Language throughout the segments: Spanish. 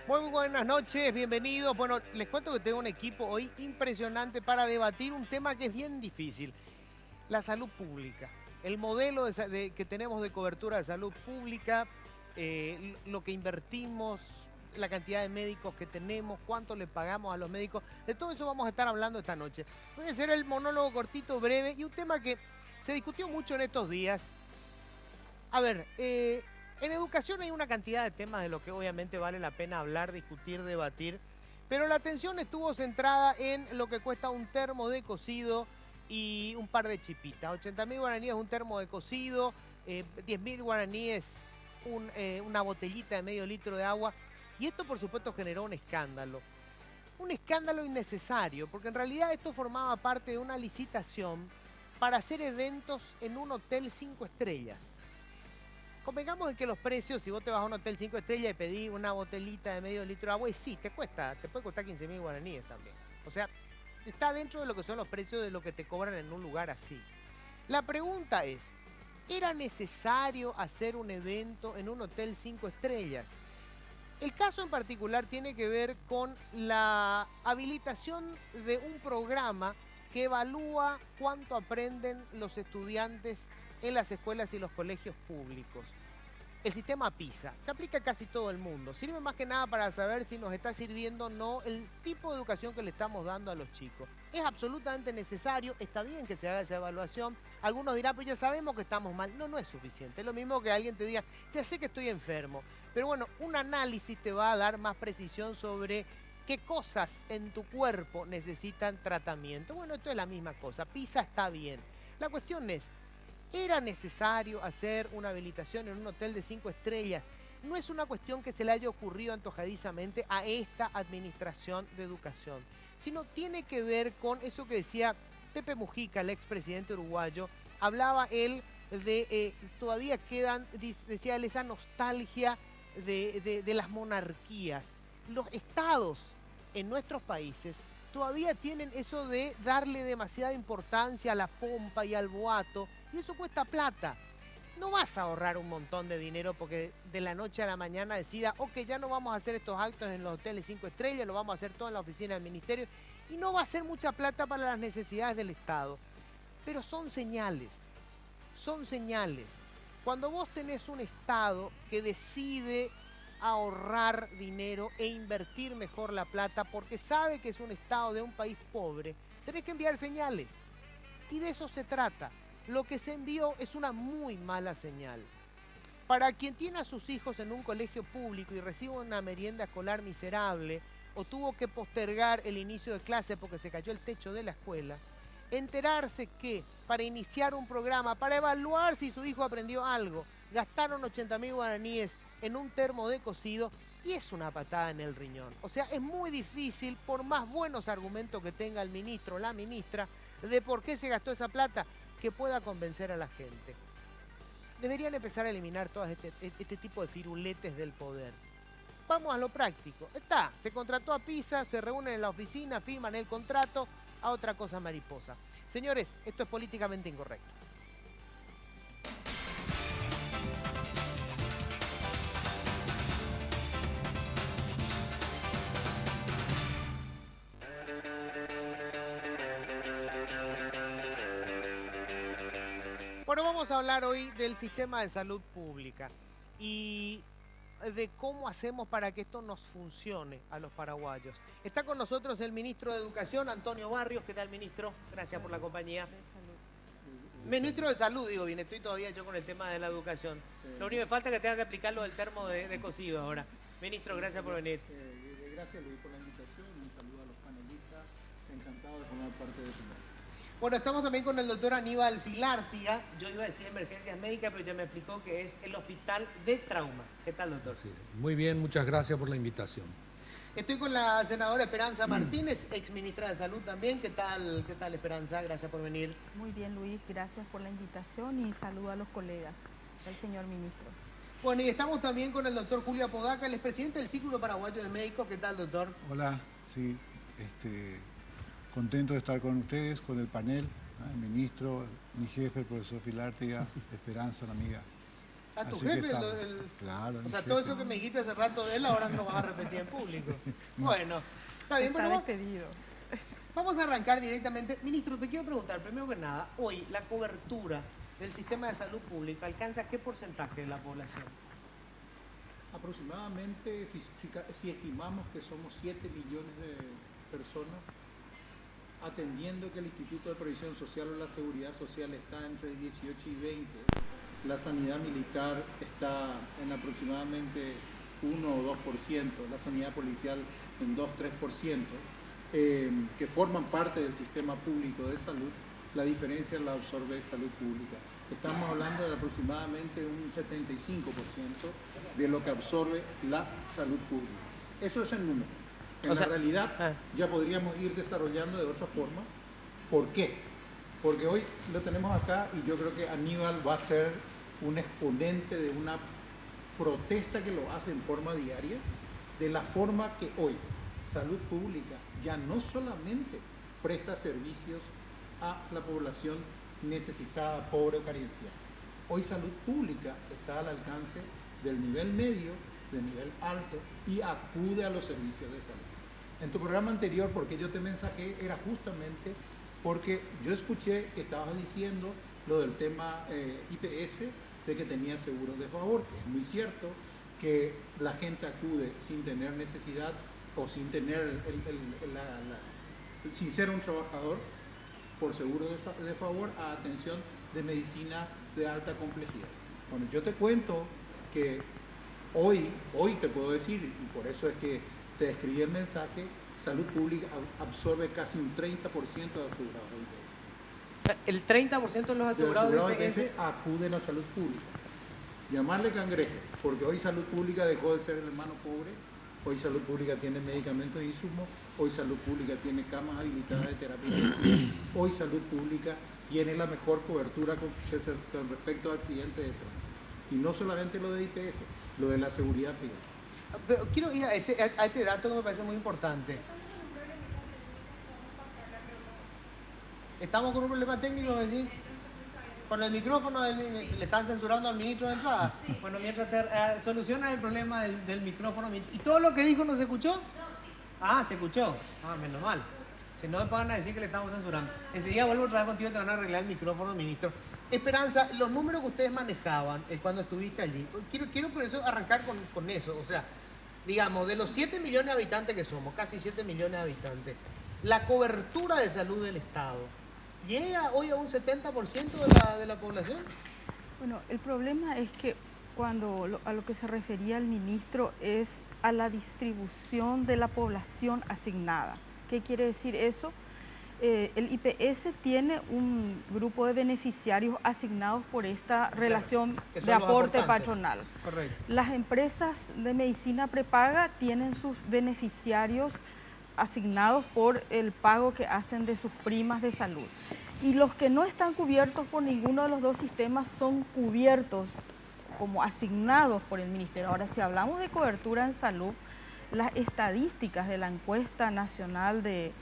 Muy buenas noches, bienvenidos. Bueno, les cuento que tengo un equipo hoy impresionante para debatir un tema que es bien difícil, la salud pública. El modelo que tenemos de cobertura de salud pública, lo que invertimos, la cantidad de médicos que tenemos, cuánto le pagamos a los médicos, de todo eso vamos a estar hablando esta noche. Voy a hacer el monólogo cortito, breve, y un tema que se discutió mucho en estos días. A ver, en educación hay una cantidad de temas de los que obviamente vale la pena hablar, discutir, debatir, pero la atención estuvo centrada en lo que cuesta un termo de cocido y un par de chipitas. 80.000 guaraníes un termo de cocido, 10.000 guaraníes una botellita de medio litro de agua. Y esto por supuesto generó un escándalo. Un escándalo innecesario, porque en realidad esto formaba parte de una licitación para hacer eventos en un hotel 5 estrellas. Convengamos en que los precios, si vos te vas a un hotel 5 estrellas y pedís una botellita de medio litro de agua, y sí, te puede costar 15.000 guaraníes también. O sea, está dentro de lo que son los precios de lo que te cobran en un lugar así. La pregunta es, ¿era necesario hacer un evento en un hotel 5 estrellas? El caso en particular tiene que ver con la habilitación de un programa que evalúa cuánto aprenden los estudiantes en las escuelas y los colegios públicos. El sistema PISA se aplica a casi todo el mundo. Sirve más que nada para saber si nos está sirviendo o no el tipo de educación que le estamos dando a los chicos. Es absolutamente necesario, está bien que se haga esa evaluación. Algunos dirán, pues ya sabemos que estamos mal. No, no es suficiente. Es lo mismo que alguien te diga, ya sé que estoy enfermo. Pero bueno, un análisis te va a dar más precisión sobre qué cosas en tu cuerpo necesitan tratamiento. Bueno, esto es la misma cosa. PISA está bien. La cuestión es, ¿era necesario hacer una habilitación en un hotel de 5 estrellas? No es una cuestión que se le haya ocurrido antojadizamente a esta administración de educación, sino tiene que ver con eso que decía Pepe Mujica, el expresidente uruguayo. Hablaba él de, todavía quedan, decía él, esa nostalgia de las monarquías. Los estados en nuestros países todavía tienen eso de darle demasiada importancia a la pompa y al boato, y eso cuesta plata. No vas a ahorrar un montón de dinero porque de la noche a la mañana decida, ok, ya no vamos a hacer estos actos en los hoteles 5 estrellas, lo vamos a hacer todo en la oficina del ministerio, y no va a ser mucha plata para las necesidades del Estado. Pero son señales, son señales. Cuando vos tenés un Estado que decide ahorrar dinero e invertir mejor la plata porque sabe que es un Estado de un país pobre, tenés que enviar señales. Y de eso se trata. Lo que se envió es una muy mala señal. Para quien tiene a sus hijos en un colegio público y recibe una merienda escolar miserable o tuvo que postergar el inicio de clase porque se cayó el techo de la escuela, enterarse que para iniciar un programa, para evaluar si su hijo aprendió algo, gastaron 80.000 guaraníes en un termo de cocido, y es una patada en el riñón. O sea, es muy difícil, por más buenos argumentos que tenga el ministro o la ministra, de por qué se gastó esa plata, que pueda convencer a la gente. Deberían empezar a eliminar todo este tipo de firuletes del poder. Vamos a lo práctico. Está, se contrató a PISA, se reúnen en la oficina, firman el contrato, a otra cosa mariposa. Señores, esto es políticamente incorrecto. Bueno, vamos a hablar hoy del sistema de salud pública y de cómo hacemos para que esto nos funcione a los paraguayos. Está con nosotros el ministro de Educación, Antonio Barrios. ¿Qué tal, ministro? Gracias por la compañía. Ministro de Salud, digo bien, estoy todavía yo con el tema de la educación. Lo único que falta es que tenga que aplicar lo del termo de cocido ahora. Ministro, gracias por venir. Gracias, Luis, por la invitación. Un saludo a los panelistas. Encantado de formar parte de tu mesa. Bueno, estamos también con el doctor Aníbal Filártiga. Yo iba a decir emergencias médicas, pero ya me explicó que es el hospital de trauma. ¿Qué tal, doctor? Sí, muy bien, muchas gracias por la invitación. Estoy con la senadora Esperanza Martínez, ex ministra de Salud también. ¿Qué tal, Esperanza? Gracias por venir. Muy bien, Luis, gracias por la invitación y saludo a los colegas del señor ministro. Bueno, y estamos también con el doctor Julio Apodaca, el expresidente del Círculo Paraguayo de Médicos. ¿Qué tal, doctor? Hola, sí, contento de estar con ustedes, con el panel, el ministro, mi jefe, el profesor Filártiga, Esperanza, la amiga. A tu Así que jefe, estamos. Claro, o mi sea, jefe. todo eso que me dijiste hace rato de él, ahora no lo vas a repetir en público. Bueno, está bien, Está bueno, despedido. vamos a arrancar directamente. Ministro, te quiero preguntar, primero que nada, hoy la cobertura del sistema de salud pública alcanza qué porcentaje de la población. Aproximadamente, si estimamos que somos 7 millones de personas, atendiendo que el Instituto de Previsión Social o la Seguridad Social está entre 18 y 20, la sanidad militar está en aproximadamente 1 o 2%, la sanidad policial en 2-3%, que forman parte del sistema público de salud, la diferencia la absorbe salud pública. Estamos hablando de aproximadamente un 75% de lo que absorbe la salud pública. Eso es el número. En la realidad ya podríamos ir desarrollando de otra forma. ¿Por qué? Porque hoy lo tenemos acá y yo creo que Aníbal va a ser un exponente de una protesta que lo hace en forma diaria, de la forma que hoy salud pública ya no solamente presta servicios a la población necesitada, pobre o carenciada. Hoy salud pública está al alcance del nivel medio, del nivel alto y acude a los servicios de salud. En tu programa anterior, porque yo te mensajé, era justamente porque yo escuché que estabas diciendo lo del tema IPS, de que tenía seguros de favor, que es muy cierto, que la gente acude sin tener necesidad o sin tener sin ser un trabajador por seguro de favor a atención de medicina de alta complejidad. Bueno, yo te cuento que hoy te puedo decir, y por eso es que te escribí el mensaje, salud pública absorbe casi un 30% de asegurados de IPS. El 30% de los asegurados de IPS acuden a salud pública. Llamarle cangrejo, porque hoy salud pública dejó de ser el hermano pobre, hoy salud pública tiene medicamentos e insumos, hoy salud pública tiene camas habilitadas de terapia intensiva, hoy salud pública tiene la mejor cobertura con respecto a accidentes de tránsito. Y no solamente lo de IPS, lo de la seguridad privada. Pero quiero ir a este dato que me parece muy importante. Estamos con un problema técnico, ¿me decís? Con el micrófono, le están censurando al ministro de entrada. Sí. Bueno, mientras te soluciona el problema del micrófono. ¿Y todo lo que dijo no se escuchó? No, sí. Ah, se escuchó. Ah, menos mal. Si no me van a decir que le estamos censurando. Enseguida vuelvo otra vez contigo y te van a arreglar el micrófono, ministro. Esperanza, los números que ustedes manejaban cuando estuviste allí, quiero por eso arrancar con eso. O sea, digamos, de los 7 millones de habitantes que somos, casi 7 millones de habitantes, la cobertura de salud del Estado, ¿llega hoy a un 70% de la población? Bueno, el problema es que a lo que se refería el ministro es a la distribución de la población asignada. ¿Qué quiere decir eso? El IPS tiene un grupo de beneficiarios asignados por esta relación de aporte patronal. Correcto. Las empresas de medicina prepaga tienen sus beneficiarios asignados por el pago que hacen de sus primas de salud. Y los que no están cubiertos por ninguno de los dos sistemas son cubiertos como asignados por el ministerio. Ahora, si hablamos de cobertura en salud, las estadísticas de la encuesta nacional de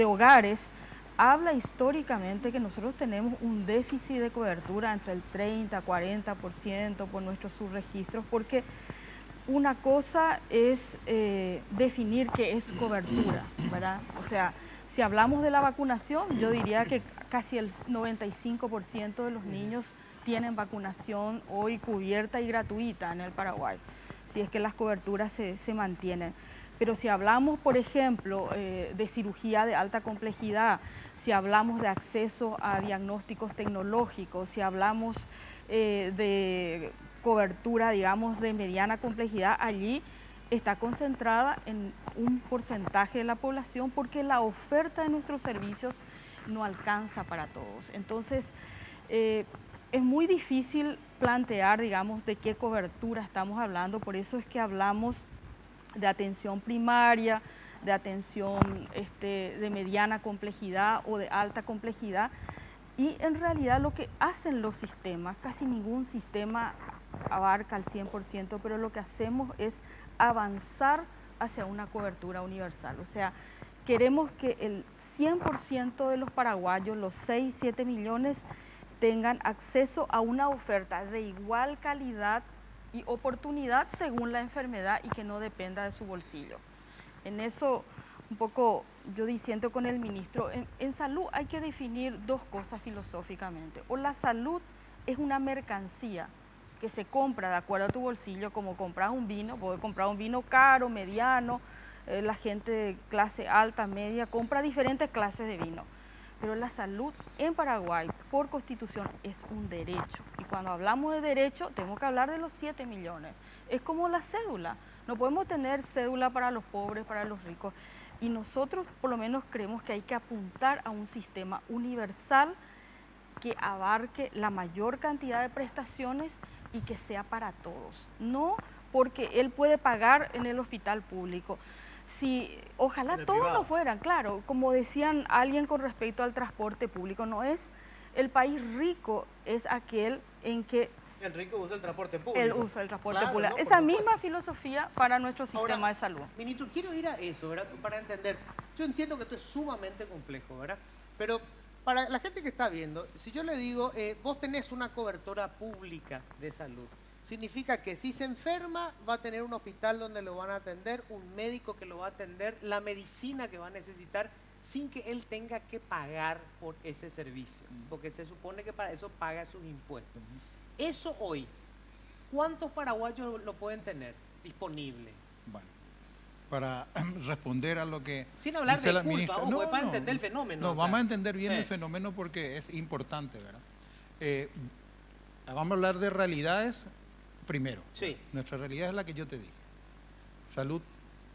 hogares habla históricamente que nosotros tenemos un déficit de cobertura entre el 30-40% por nuestros subregistros, porque una cosa es definir qué es cobertura, ¿verdad? O sea, si hablamos de la vacunación, yo diría que casi el 95% de los niños tienen vacunación hoy cubierta y gratuita en el Paraguay, si es que las coberturas se mantienen. Pero si hablamos, por ejemplo, de cirugía de alta complejidad, si hablamos de acceso a diagnósticos tecnológicos, si hablamos de cobertura, digamos, de mediana complejidad, allí está concentrada en un porcentaje de la población porque la oferta de nuestros servicios no alcanza para todos. Entonces, es muy difícil plantear, digamos, de qué cobertura estamos hablando, por eso es que hablamos de atención primaria, de atención de mediana complejidad o de alta complejidad, y en realidad lo que hacen los sistemas, casi ningún sistema abarca al 100%, pero lo que hacemos es avanzar hacia una cobertura universal. O sea, queremos que el 100% de los paraguayos, los 6-7 millones, tengan acceso a una oferta de igual calidad y oportunidad según la enfermedad y que no dependa de su bolsillo. En eso, un poco, yo disiento con el ministro, en salud hay que definir dos cosas filosóficamente. O la salud es una mercancía que se compra de acuerdo a tu bolsillo, como comprar un vino, puedes comprar un vino caro, mediano, la gente de clase alta, media, compra diferentes clases de vino. Pero la salud en Paraguay, por constitución, es un derecho. Y cuando hablamos de derecho, tenemos que hablar de los 7 millones. Es como la cédula. No podemos tener cédula para los pobres, para los ricos. Y nosotros, por lo menos, creemos que hay que apuntar a un sistema universal que abarque la mayor cantidad de prestaciones y que sea para todos. No porque él puede pagar en el hospital público. Si, ojalá todos privado lo fueran, claro, como decían alguien con respecto al transporte público, no es el país rico, es aquel en que El rico usa el transporte público. él usa el transporte Claro, público. ¿no? Por Esa supuesto. misma filosofía para nuestro sistema Ahora, de salud. Ministro, quiero ir a eso, ¿verdad? Para entender. Yo entiendo que esto es sumamente complejo, ¿verdad? Pero para la gente que está viendo, si yo le digo, vos tenés una cobertura pública de salud, significa que si se enferma va a tener un hospital donde lo van a atender, un médico que lo va a atender, la medicina que va a necesitar, sin que él tenga que pagar por ese servicio, porque se supone que para eso paga sus impuestos. Eso hoy, ¿cuántos paraguayos lo pueden tener disponible? Bueno, para responder a lo que Sin hablar dice de la culpa, ministra. ojo, es para entender el fenómeno. No, acá. vamos a entender bien Sí. el fenómeno porque es importante, ¿verdad? Vamos a hablar de realidades primero. Sí. Nuestra realidad es la que yo te dije. Salud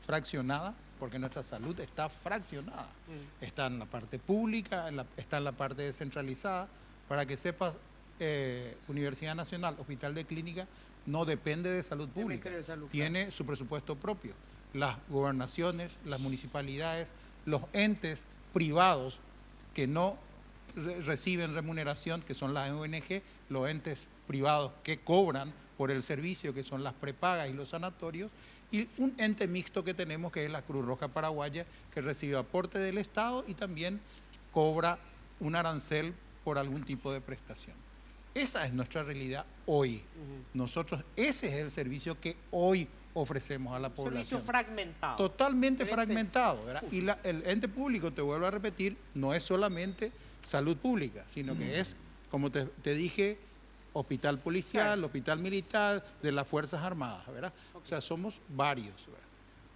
fraccionada, porque nuestra salud está fraccionada. Está en la parte pública, está en la parte descentralizada. Para que sepas, Universidad Nacional, Hospital de Clínica, no depende de salud pública. Ministerio de Salud, Tiene su presupuesto propio. Las gobernaciones, las municipalidades, los entes privados que no reciben remuneración, que son las ONG, los entes privados que cobran por el servicio, que son las prepagas y los sanatorios, y un ente mixto que tenemos, que es la Cruz Roja Paraguaya, que recibe aporte del Estado y también cobra un arancel por algún tipo de prestación. Esa es nuestra realidad hoy. Nosotros, ese es el servicio que hoy ofrecemos a la población. Servicio fragmentado. Totalmente Diferente. fragmentado, ¿verdad? Y el ente público, te vuelvo a repetir, no es solamente salud pública, sino que es, como te dije, hospital policial, Claro. hospital militar, de las Fuerzas Armadas, ¿verdad? O sea, somos varios, ¿verdad?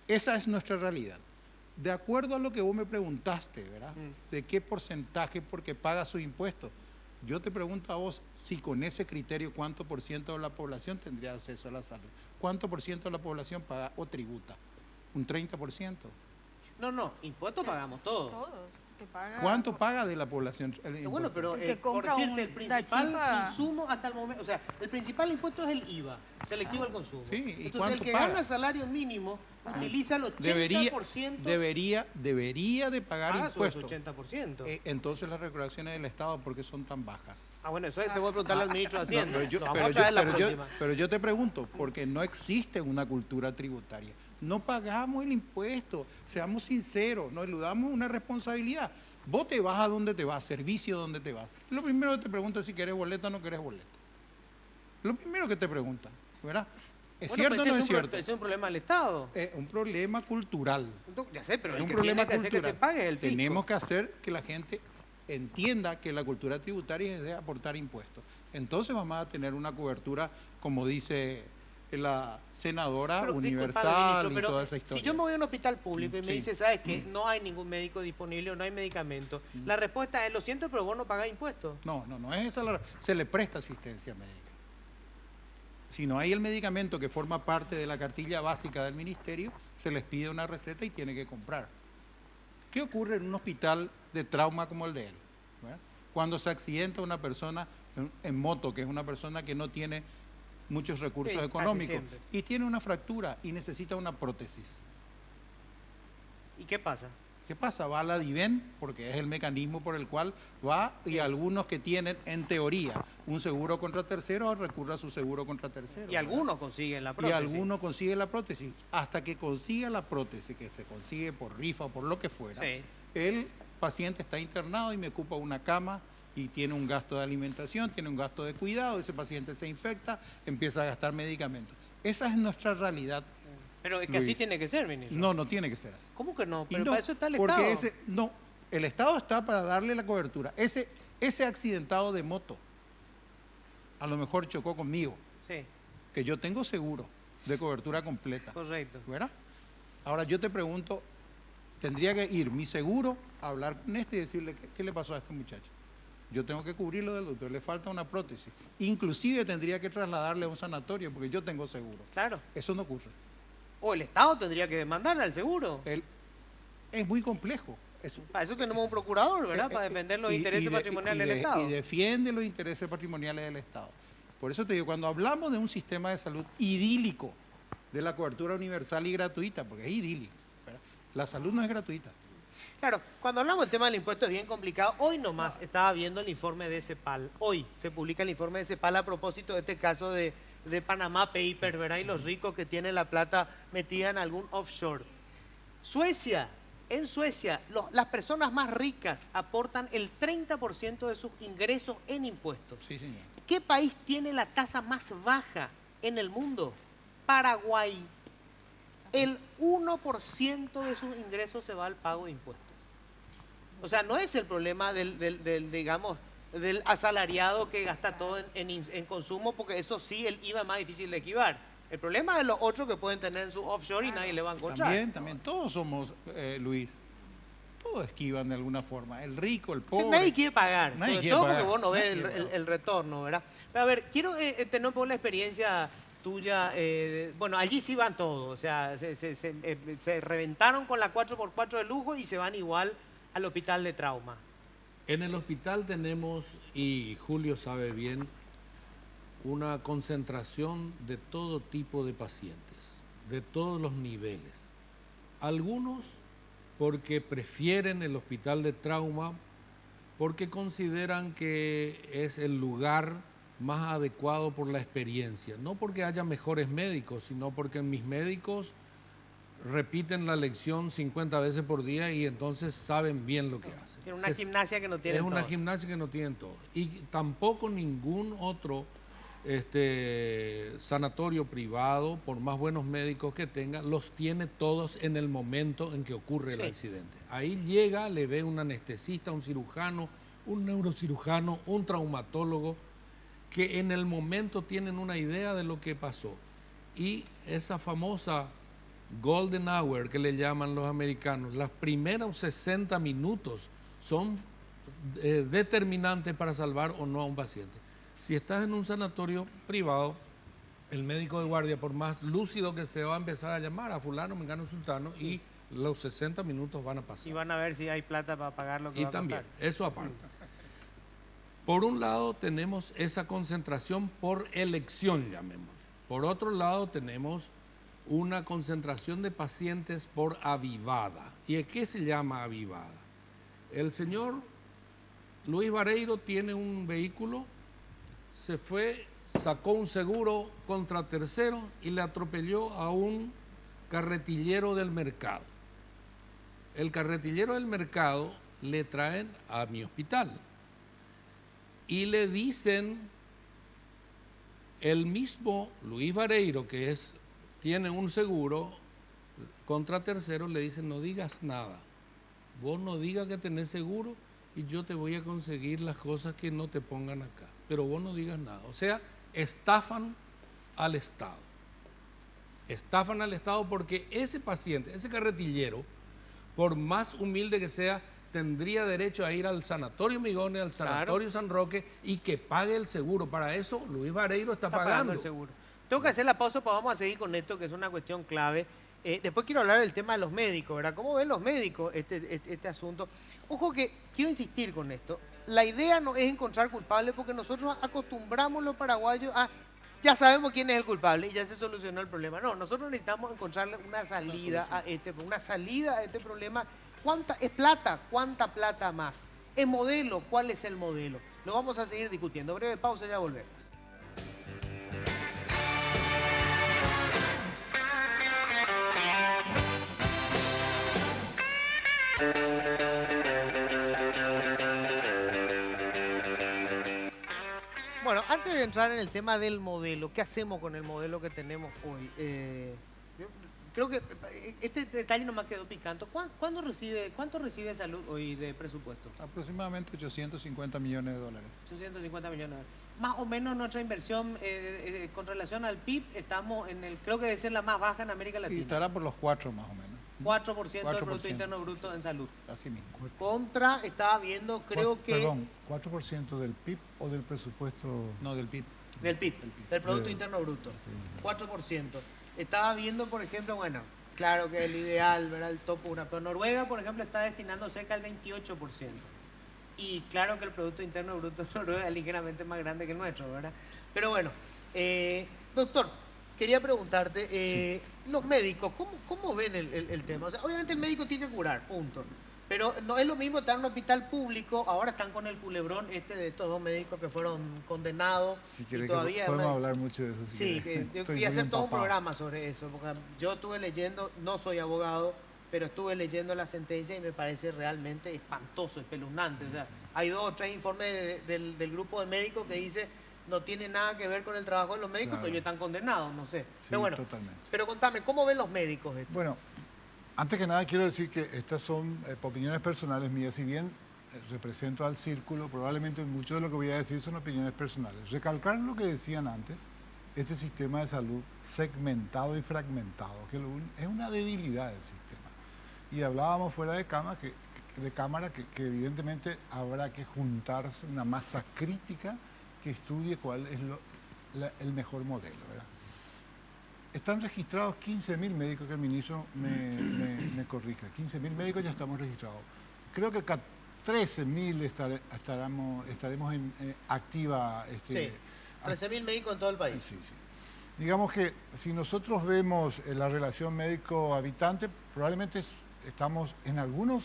Esa es nuestra realidad. De acuerdo a lo que vos me preguntaste, ¿verdad? ¿De qué porcentaje porque paga sus impuestos? Yo te pregunto a vos si con ese criterio cuánto por ciento de la población tendría acceso a la salud. ¿Cuánto por ciento de la población paga o tributa? ¿Un 30%? No, impuestos pagamos todos. Todos que pagan. ¿Cuánto paga de la población el No, bueno, impuesto? pero El que por compra decirte, el una principal chipa- insumo hasta el momento, o sea, el principal impuesto es el IVA, selectivo al consumo. Sí, ¿y Entonces, cuánto el que paga? gana salario mínimo utiliza el 80% Debería de pagar paga su impuestos. 80%. Entonces las recaudaciones del Estado, ¿por qué son tan bajas? Bueno, eso te voy a preguntarle al ministro de Hacienda. Pero yo- Lo vamos pero a traer yo- la pero yo- próxima. pero yo te pregunto, porque no existe una cultura tributaria. No pagamos el impuesto, seamos sinceros, no eludamos una responsabilidad. Vos te vas a donde te vas, servicio donde te vas. Lo primero que te pregunto es si querés boleta o no querés boleta. Lo primero que te preguntan, ¿verdad? ¿Es Bueno, cierto pues o no ese es cierto? ese es un problema del Estado. Es un problema cultural. Ya sé, pero Es el un que problema tiene que hacer que cultural. se pague es el fisco. Tenemos que hacer que la gente entienda que la cultura tributaria es de aportar impuestos. Entonces vamos a tener una cobertura, como dice la senadora, Pero, universal disculpame, ministro, y pero toda esa historia. si yo me voy a un hospital público y me Sí. dice, ¿sabes qué? No hay ningún médico disponible o no hay medicamento. La respuesta es, lo siento, pero vos no pagás impuestos. No es esa se le presta asistencia médica. Si no hay el medicamento que forma parte de la cartilla básica del ministerio, se les pide una receta y tiene que comprar. ¿Qué ocurre en un hospital de trauma como el de él? ¿Verdad? Cuando se accidenta una persona en moto, que es una persona que no tiene muchos recursos Sí, casi económicos, siempre. y tiene una fractura y necesita una prótesis. ¿Y qué pasa? ¿Qué pasa? Va a la DIVEN, porque es el mecanismo por el cual va, y algunos que tienen, en teoría, un seguro contra terceros, recurren a su seguro contra terceros. Y algunos consiguen la Y prótesis. algunos consiguen la prótesis. Hasta que consiga la prótesis, que se consigue por rifa o por lo que fuera, Sí. el paciente está internado y me ocupa una cama y tiene un gasto de alimentación, tiene un gasto de cuidado, ese paciente se infecta, empieza a gastar medicamentos. Esa es nuestra realidad. Pero es que Luis. así tiene que ser, ministro. No, no tiene que ser así. ¿Cómo que no? Y Pero no, para eso está el porque Estado. el Estado está para darle la cobertura. Ese accidentado de moto a lo mejor chocó conmigo, Sí, que yo tengo seguro de cobertura completa, correcto. ¿verdad? Ahora yo te pregunto, tendría que ir mi seguro a hablar con este y decirle qué le pasó a este muchacho. Yo tengo que cubrirlo del doctor, le falta una prótesis. Inclusive tendría que trasladarle a un sanatorio porque yo tengo seguro. Claro. Eso no ocurre. O el Estado tendría que demandarle al seguro. Es muy complejo. Para eso tenemos un procurador, ¿verdad? Para defender los intereses patrimoniales del Estado. Y defiende los intereses patrimoniales del Estado. Por eso te digo, cuando hablamos de un sistema de salud idílico, de la cobertura universal y gratuita, porque es idílico, ¿verdad? La salud no es gratuita. Claro, cuando hablamos del tema del impuesto es bien complicado. Hoy nomás estaba viendo el informe de CEPAL. Hoy se publica el informe de CEPAL a propósito de este caso de Panama Papers, ¿verdad? Y los ricos que tienen la plata metida en algún offshore. En Suecia, las personas más ricas aportan el 30% de sus ingresos en impuestos. Sí, señor. ¿Qué país tiene la tasa más baja en el mundo? Paraguay. El 1% de sus ingresos se va al pago de impuestos. O sea, no es el problema digamos, del asalariado que gasta todo en consumo, porque eso sí, el IVA es más difícil de esquivar. El problema es los otros que pueden tener en su offshore y nadie le va a encontrar. También, todos somos, Luis, todos esquivan de alguna forma, el rico, el O sea, pobre. nadie quiere pagar, Nadie sobre quiere todo pagar, porque vos no ves nadie quiere el retorno, ¿verdad? Pero a ver, quiero tener un poco la experiencia tuya. Bueno, allí sí van todos, o sea, se reventaron con la 4x4 de lujo y se van igual al hospital de trauma. En el hospital tenemos, y Julio sabe bien, una concentración de todo tipo de pacientes, de todos los niveles. Algunos porque prefieren el hospital de trauma, porque consideran que es el lugar más adecuado por la experiencia. No porque haya mejores médicos, sino porque mis médicos repiten la lección 50 veces por día y entonces saben bien lo que hacen. Es una gimnasia que no tienen todos. Es una gimnasia que no tienen todos. Y tampoco ningún otro sanatorio privado, por más buenos médicos que tenga, los tiene todos en el momento en que ocurre el accidente. Ahí llega, le ve un anestesista, un cirujano, un neurocirujano, un traumatólogo, que en el momento tienen una idea de lo que pasó. Y esa famosa golden hour que le llaman los americanos, los primeros 60 minutos son determinantes para salvar o no a un paciente. Si estás en un sanatorio privado, el médico de guardia, por más lúcido que sea, va a empezar a llamar a fulano, mengano, sultano, y los 60 minutos van a pasar. Y van a ver si hay plata para pagar lo que va a costar. Y también, eso aparte. Por un lado tenemos esa concentración por elección, llamémosle. Por otro lado tenemos una concentración de pacientes por avivada. ¿Y a qué se llama avivada? El señor Luis Vareiro tiene un vehículo, se fue, sacó un seguro contra tercero y le atropelló a un carretillero del mercado. El carretillero del mercado le traen a mi hospital y le dicen, el mismo Luis Vareiro, que tiene un seguro contra tercero, le dicen, no digas nada, vos no digas que tenés seguro y yo te voy a conseguir las cosas que no te pongan acá, pero vos no digas nada. O sea, estafan al Estado. Estafan al Estado porque ese paciente, ese carretillero, por más humilde que sea, tendría derecho a ir al Sanatorio Migones, al Sanatorio San Roque y que pague el seguro. Para eso Luis Vareiro está pagando el seguro. Tengo que hacer la pausa, pues vamos a seguir con esto, que es una cuestión clave. Después quiero hablar del tema de los médicos, ¿verdad? ¿Cómo ven los médicos este asunto? Ojo que quiero insistir con esto. La idea no es encontrar culpables porque nosotros acostumbramos los paraguayos a... Ya sabemos quién es el culpable y ya se solucionó el problema. No, nosotros necesitamos encontrarle una salida a este problema. ¿Cuánta es plata? ¿Cuánta plata más? ¿Es modelo? ¿Cuál es el modelo? Lo vamos a seguir discutiendo. Breve pausa, ya volvemos. antes de entrar en el tema del modelo, ¿qué hacemos con el modelo que tenemos hoy? Yo creo que este detalle no me quedó picante. ¿Cuánto recibe Salud hoy de presupuesto? Aproximadamente 850 millones de dólares. 850 millones de dólares. Más o menos nuestra inversión con relación al PIB, estamos creo que debe ser la más baja en América Y Latina. estará por los 4 más o menos. 4% del 4%. Producto Interno Bruto en salud. Así mismo. Estaba viendo, creo que... Perdón, ¿4% del PIB o del presupuesto? No, del PIB. Del PIB, del Producto De- Interno Bruto. 4%. Estaba viendo, por ejemplo, bueno, claro que el ideal, ¿verdad? El top 1. Pero Noruega, por ejemplo, está destinando cerca del 28%. Y claro que el Producto Interno Bruto de Noruega es ligeramente más grande que el nuestro, ¿verdad? Pero bueno, doctor, quería preguntarte, los médicos, ¿cómo ven el tema? O sea, obviamente el médico tiene que curar, punto. Pero no es lo mismo estar en un hospital público, ahora están con el culebrón de estos dos médicos que fueron condenados. Si y quiere todavía podemos hablar mucho de eso. Si Sí, quiere. yo Estoy quería muy hacer todo un empapado. programa sobre eso, porque yo estuve leyendo, no soy abogado, pero estuve leyendo la sentencia y me parece realmente espantoso, espeluznante. O sea, hay 2 o 3 informes del grupo de médicos que dice no tiene nada que ver con el trabajo de los médicos, Claro. pero ellos están condenados, no sé. Sí, Pero bueno, totalmente. pero contame, ¿cómo ven los médicos esto? Bueno, antes que nada quiero decir que estas son opiniones personales mías. Si bien represento al círculo, probablemente mucho de lo que voy a decir son opiniones personales. Recalcar lo que decían antes, este sistema de salud segmentado y fragmentado, que es una debilidad del sistema. Y hablábamos fuera de cámara que evidentemente habrá que juntarse una masa crítica que estudie cuál es el mejor modelo, ¿verdad? Están registrados 15.000 médicos, que el ministro me corrija. 15.000 médicos ya estamos registrados. Creo que 13.000 estaremos en activa. Sí, 13.000 médicos en todo el país. Sí, sí. Digamos que si nosotros vemos la relación médico-habitante, probablemente estamos en algunos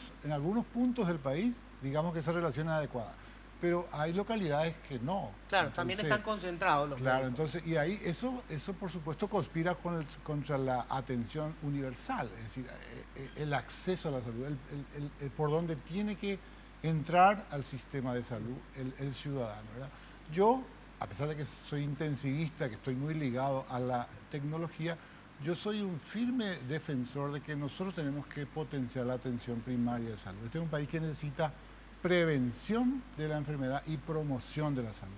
puntos del país, digamos que esa relación es adecuada. Pero hay localidades que no. Claro, también están concentrados los Claro, médicos. entonces, y ahí eso por supuesto conspira contra la atención universal, es decir, el acceso a la salud, el por donde tiene que entrar al sistema de salud el ciudadano, ¿verdad? Yo, a pesar de que soy intensivista, que estoy muy ligado a la tecnología, yo soy un firme defensor de que nosotros tenemos que potenciar la atención primaria de salud. Este es un país que necesita prevención de la enfermedad y promoción de la salud.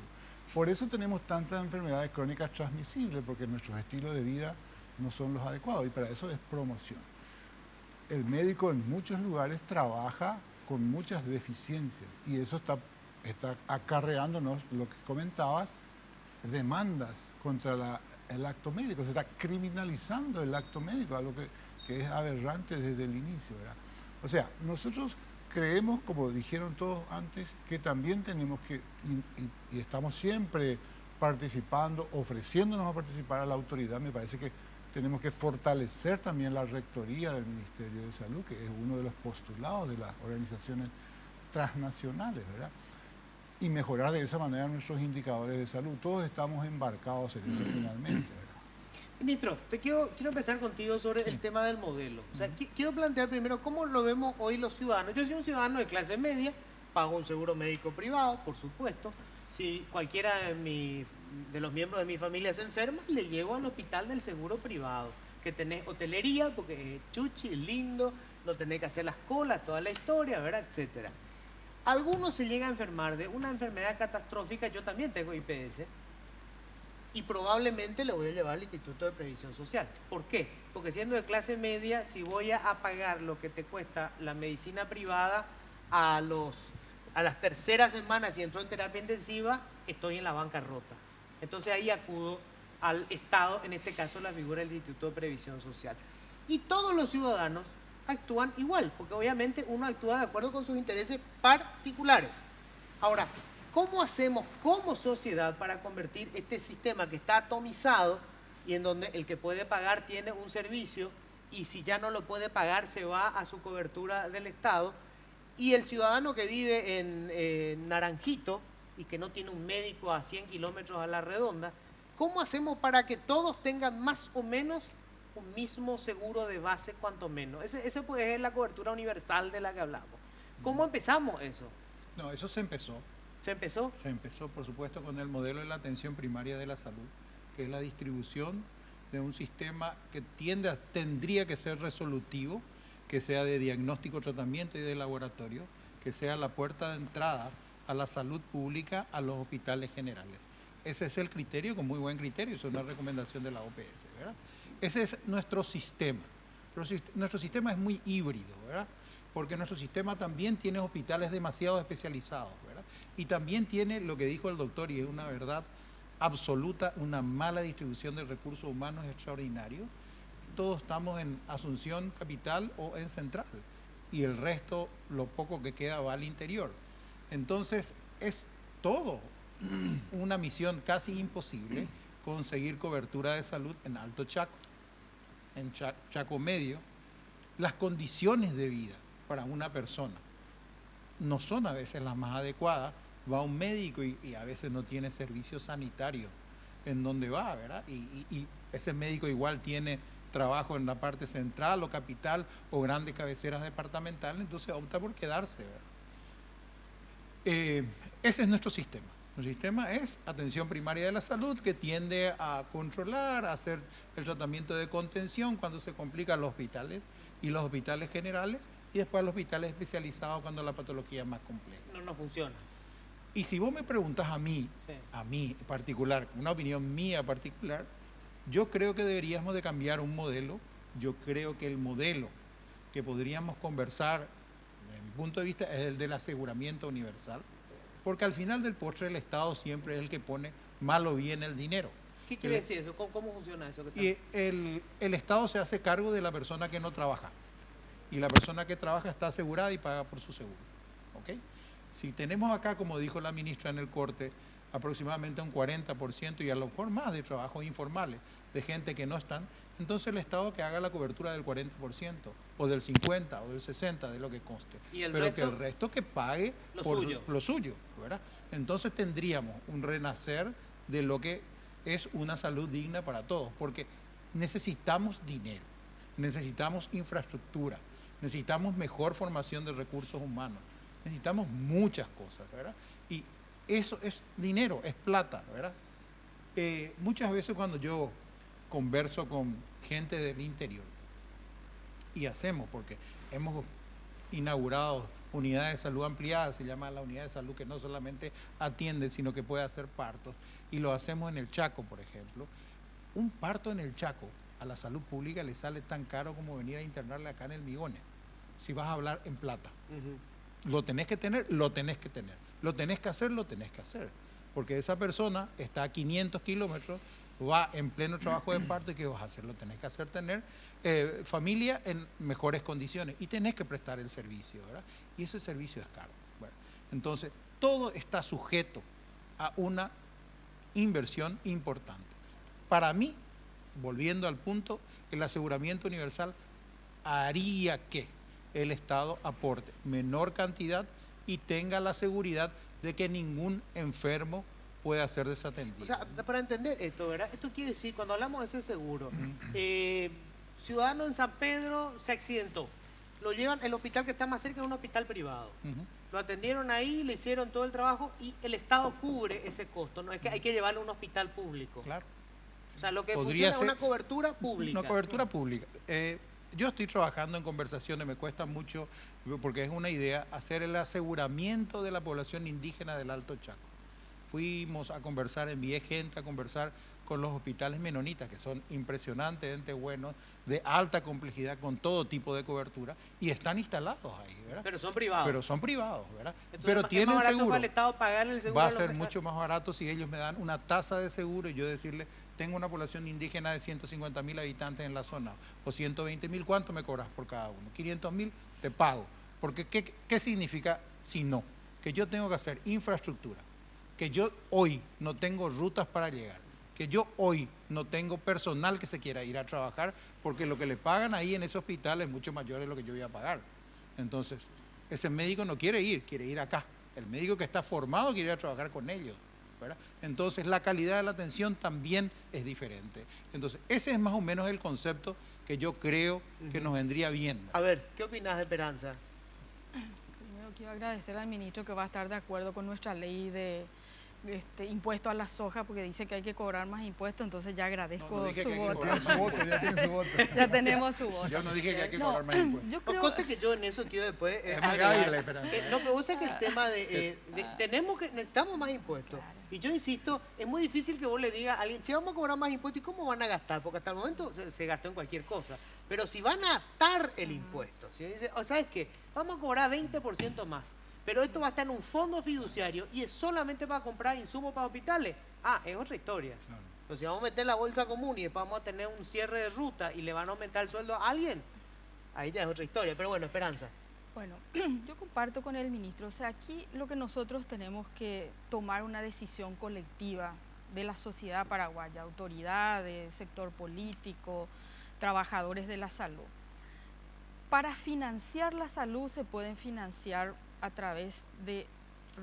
Por eso tenemos tantas enfermedades crónicas transmisibles, porque nuestros estilos de vida no son los adecuados y para eso es promoción. El médico en muchos lugares trabaja con muchas deficiencias y eso está acarreándonos, lo que comentabas, demandas contra el acto médico. Se está criminalizando el acto médico, algo que es aberrante desde el inicio, ¿verdad? O sea, nosotros creemos, como dijeron todos antes, que también tenemos que, y estamos siempre participando, ofreciéndonos a participar a la autoridad. Me parece que tenemos que fortalecer también la rectoría del Ministerio de Salud, que es uno de los postulados de las organizaciones transnacionales, ¿verdad? Y mejorar de esa manera nuestros indicadores de salud. Todos estamos embarcados en eso finalmente, ¿verdad? Ministro, quiero empezar contigo sobre el tema del modelo. O sea, quiero plantear primero cómo lo vemos hoy los ciudadanos. Yo soy un ciudadano de clase media, pago un seguro médico privado, por supuesto. Si cualquiera de los miembros de mi familia se enferma, le llevo al hospital del seguro privado. Que tenés hotelería, porque es chuchi, lindo, no tenés que hacer las colas, toda la historia, ¿verdad? Etcétera. Algunos se llegan a enfermar de una enfermedad catastrófica, yo también tengo IPS, y probablemente le voy a llevar al Instituto de Previsión Social. ¿Por qué? Porque siendo de clase media, si voy a pagar lo que te cuesta la medicina privada a las terceras semanas y entro en terapia intensiva, estoy en la bancarrota. Entonces ahí acudo al Estado, en este caso la figura del Instituto de Previsión Social. Y todos los ciudadanos actúan igual, porque obviamente uno actúa de acuerdo con sus intereses particulares. Ahora, ¿cómo hacemos como sociedad para convertir este sistema que está atomizado y en donde el que puede pagar tiene un servicio y si ya no lo puede pagar se va a su cobertura del Estado y el ciudadano que vive en Naranjito y que no tiene un médico a 100 kilómetros a la redonda, ¿cómo hacemos para que todos tengan más o menos un mismo seguro de base cuanto menos? Ese pues es la cobertura universal de la que hablamos. ¿Cómo empezamos eso? No, eso se empezó. ¿Se empezó? Se empezó, por supuesto, con el modelo de la atención primaria de la salud, que es la distribución de un sistema que tendría que ser resolutivo, que sea de diagnóstico, tratamiento y de laboratorio, que sea la puerta de entrada a la salud pública, a los hospitales generales. Ese es el criterio, con muy buen criterio, es una recomendación de la OPS, ¿verdad? Ese es nuestro sistema. Nuestro sistema es muy híbrido, ¿verdad? Porque nuestro sistema también tiene hospitales demasiado especializados, ¿verdad? Y también tiene lo que dijo el doctor, y es una verdad absoluta, una mala distribución de recursos humanos extraordinario. Todos estamos en Asunción Capital o en Central, y el resto, lo poco que queda, va al interior. Entonces, es todo una misión casi imposible conseguir cobertura de salud en Alto Chaco, en Chaco Medio. Las condiciones de vida para una persona no son a veces las más adecuadas. Va a un médico y a veces no tiene servicio sanitario en donde va, ¿verdad? Y ese médico igual tiene trabajo en la parte central o capital o grandes cabeceras departamentales, entonces opta por quedarse, ¿verdad? Ese es nuestro sistema. Nuestro sistema es atención primaria de la salud, que tiende a controlar, a hacer el tratamiento de contención cuando se complican los hospitales y los hospitales generales, y después los hospitales especializados cuando la patología es más compleja. No funciona. Y si vos me preguntas a mí, Sí. a mí particular, una opinión mía particular, yo creo que deberíamos de cambiar un modelo. Yo creo que el modelo que podríamos conversar, desde mi punto de vista, es el del aseguramiento universal, porque al final del postre el Estado siempre es el que pone mal o bien el dinero. ¿Qué quiere decir eso? ¿Cómo funciona eso? Y el Estado se hace cargo de la persona que no trabaja, y la persona que trabaja está asegurada y paga por su seguro, ¿ok? Si tenemos acá, como dijo la ministra en el corte, aproximadamente un 40% y a lo mejor más de trabajos informales, de gente que no están, entonces el Estado que haga la cobertura del 40%, o del 50%, o del 60%, de lo que conste. ¿Y el Pero resto? que el resto que pague Lo por suyo. lo suyo, ¿verdad? Entonces tendríamos un renacer de lo que es una salud digna para todos, porque necesitamos dinero, necesitamos infraestructura, necesitamos mejor formación de recursos humanos, necesitamos muchas cosas, ¿verdad? Y eso es dinero, es plata, ¿verdad? Muchas veces cuando yo converso con gente del interior, y hacemos, porque hemos inaugurado unidades de salud ampliadas, se llama la unidad de salud que no solamente atiende, sino que puede hacer partos, y lo hacemos en el Chaco, por ejemplo. Un parto en el Chaco a la salud pública le sale tan caro como venir a internarle acá en el Migones, si vas a hablar en plata. Lo tenés que tener, lo tenés que tener. Lo tenés que hacer, lo tenés que hacer. Porque esa persona está a 500 kilómetros, va en pleno trabajo de parto, y ¿qué vas a hacer? Lo tenés que hacer tener familia en mejores condiciones, y tenés que prestar el servicio, ¿verdad? Y ese servicio es caro. Bueno, entonces, todo está sujeto a una inversión importante. Para mí, volviendo al punto, el aseguramiento universal haría que el Estado aporte menor cantidad y tenga la seguridad de que ningún enfermo pueda ser desatendido. O sea, para entender esto, ¿verdad? Esto quiere decir, cuando hablamos de ese seguro, ciudadano en San Pedro se accidentó. Lo llevan, el hospital que está más cerca es un hospital privado. Lo atendieron ahí, le hicieron todo el trabajo y el Estado cubre ese costo. No es que hay que llevarlo a un hospital público. Claro. O sea, lo que Podría funciona es ser una cobertura pública. Una cobertura pública. Yo estoy trabajando en conversaciones, me cuesta mucho, porque es una idea, hacer el aseguramiento de la población indígena del Alto Chaco. Fuimos a conversar, envié gente a conversar con los hospitales menonitas, que son impresionantemente buenos, de alta complejidad, con todo tipo de cobertura, y están instalados ahí, ¿verdad? Pero son privados. Pero son privados, ¿verdad? Entonces, Pero ¿es tienen más barato seguro. para el Estado pagar el seguro? Va a los ser presta- mucho más barato si ellos me dan una tasa de seguro y yo decirle, tengo una población indígena de 150.000 habitantes en la zona, o 120.000, ¿cuánto me cobras por cada uno? 500.000, te pago. Porque ¿qué significa si no? Que yo tengo que hacer infraestructura, que yo hoy no tengo rutas para llegar, que yo hoy no tengo personal que se quiera ir a trabajar, porque lo que le pagan ahí en ese hospital es mucho mayor de lo que yo voy a pagar. Entonces, ese médico no quiere ir acá. El médico que está formado quiere ir a trabajar con ellos, ¿verdad? Entonces, la calidad de la atención también es diferente. Entonces, ese es más o menos el concepto que yo creo que nos vendría bien. A ver, ¿qué opinas de Esperanza? Primero Primero quiero agradecer al ministro que va a estar de acuerdo con nuestra ley de impuesto a la soja, porque dice que hay que cobrar más impuestos, entonces ya agradezco su voto. Ya tiene su voto. Ya tenemos su voto. Yo no dije que hay que cobrar más impuestos. Yo No, creo, conste que yo en eso quiero después... Es muy agregar. hábil la esperanza. Lo que pasa es que el tema necesitamos más impuestos. Claro. Y yo insisto, es muy difícil que vos le digas a alguien, che, vamos a cobrar más impuestos, ¿y cómo van a gastar? Porque hasta el momento se gastó en cualquier cosa. Pero si van a atar el impuesto, si dicen, ¿sabes qué? Vamos a cobrar 20% más. Pero esto va a estar en un fondo fiduciario y es solamente para comprar insumos para hospitales. Ah, es otra historia. Claro. Entonces, si vamos a meter la bolsa común y después vamos a tener un cierre de ruta y le van a aumentar el sueldo a alguien, ahí ya es otra historia. Pero bueno, Esperanza. bueno, yo comparto con el ministro, o sea, aquí lo que nosotros tenemos que tomar una decisión colectiva de la sociedad paraguaya, autoridades, sector político, trabajadores de la salud. Para financiar la salud se pueden financiar a través de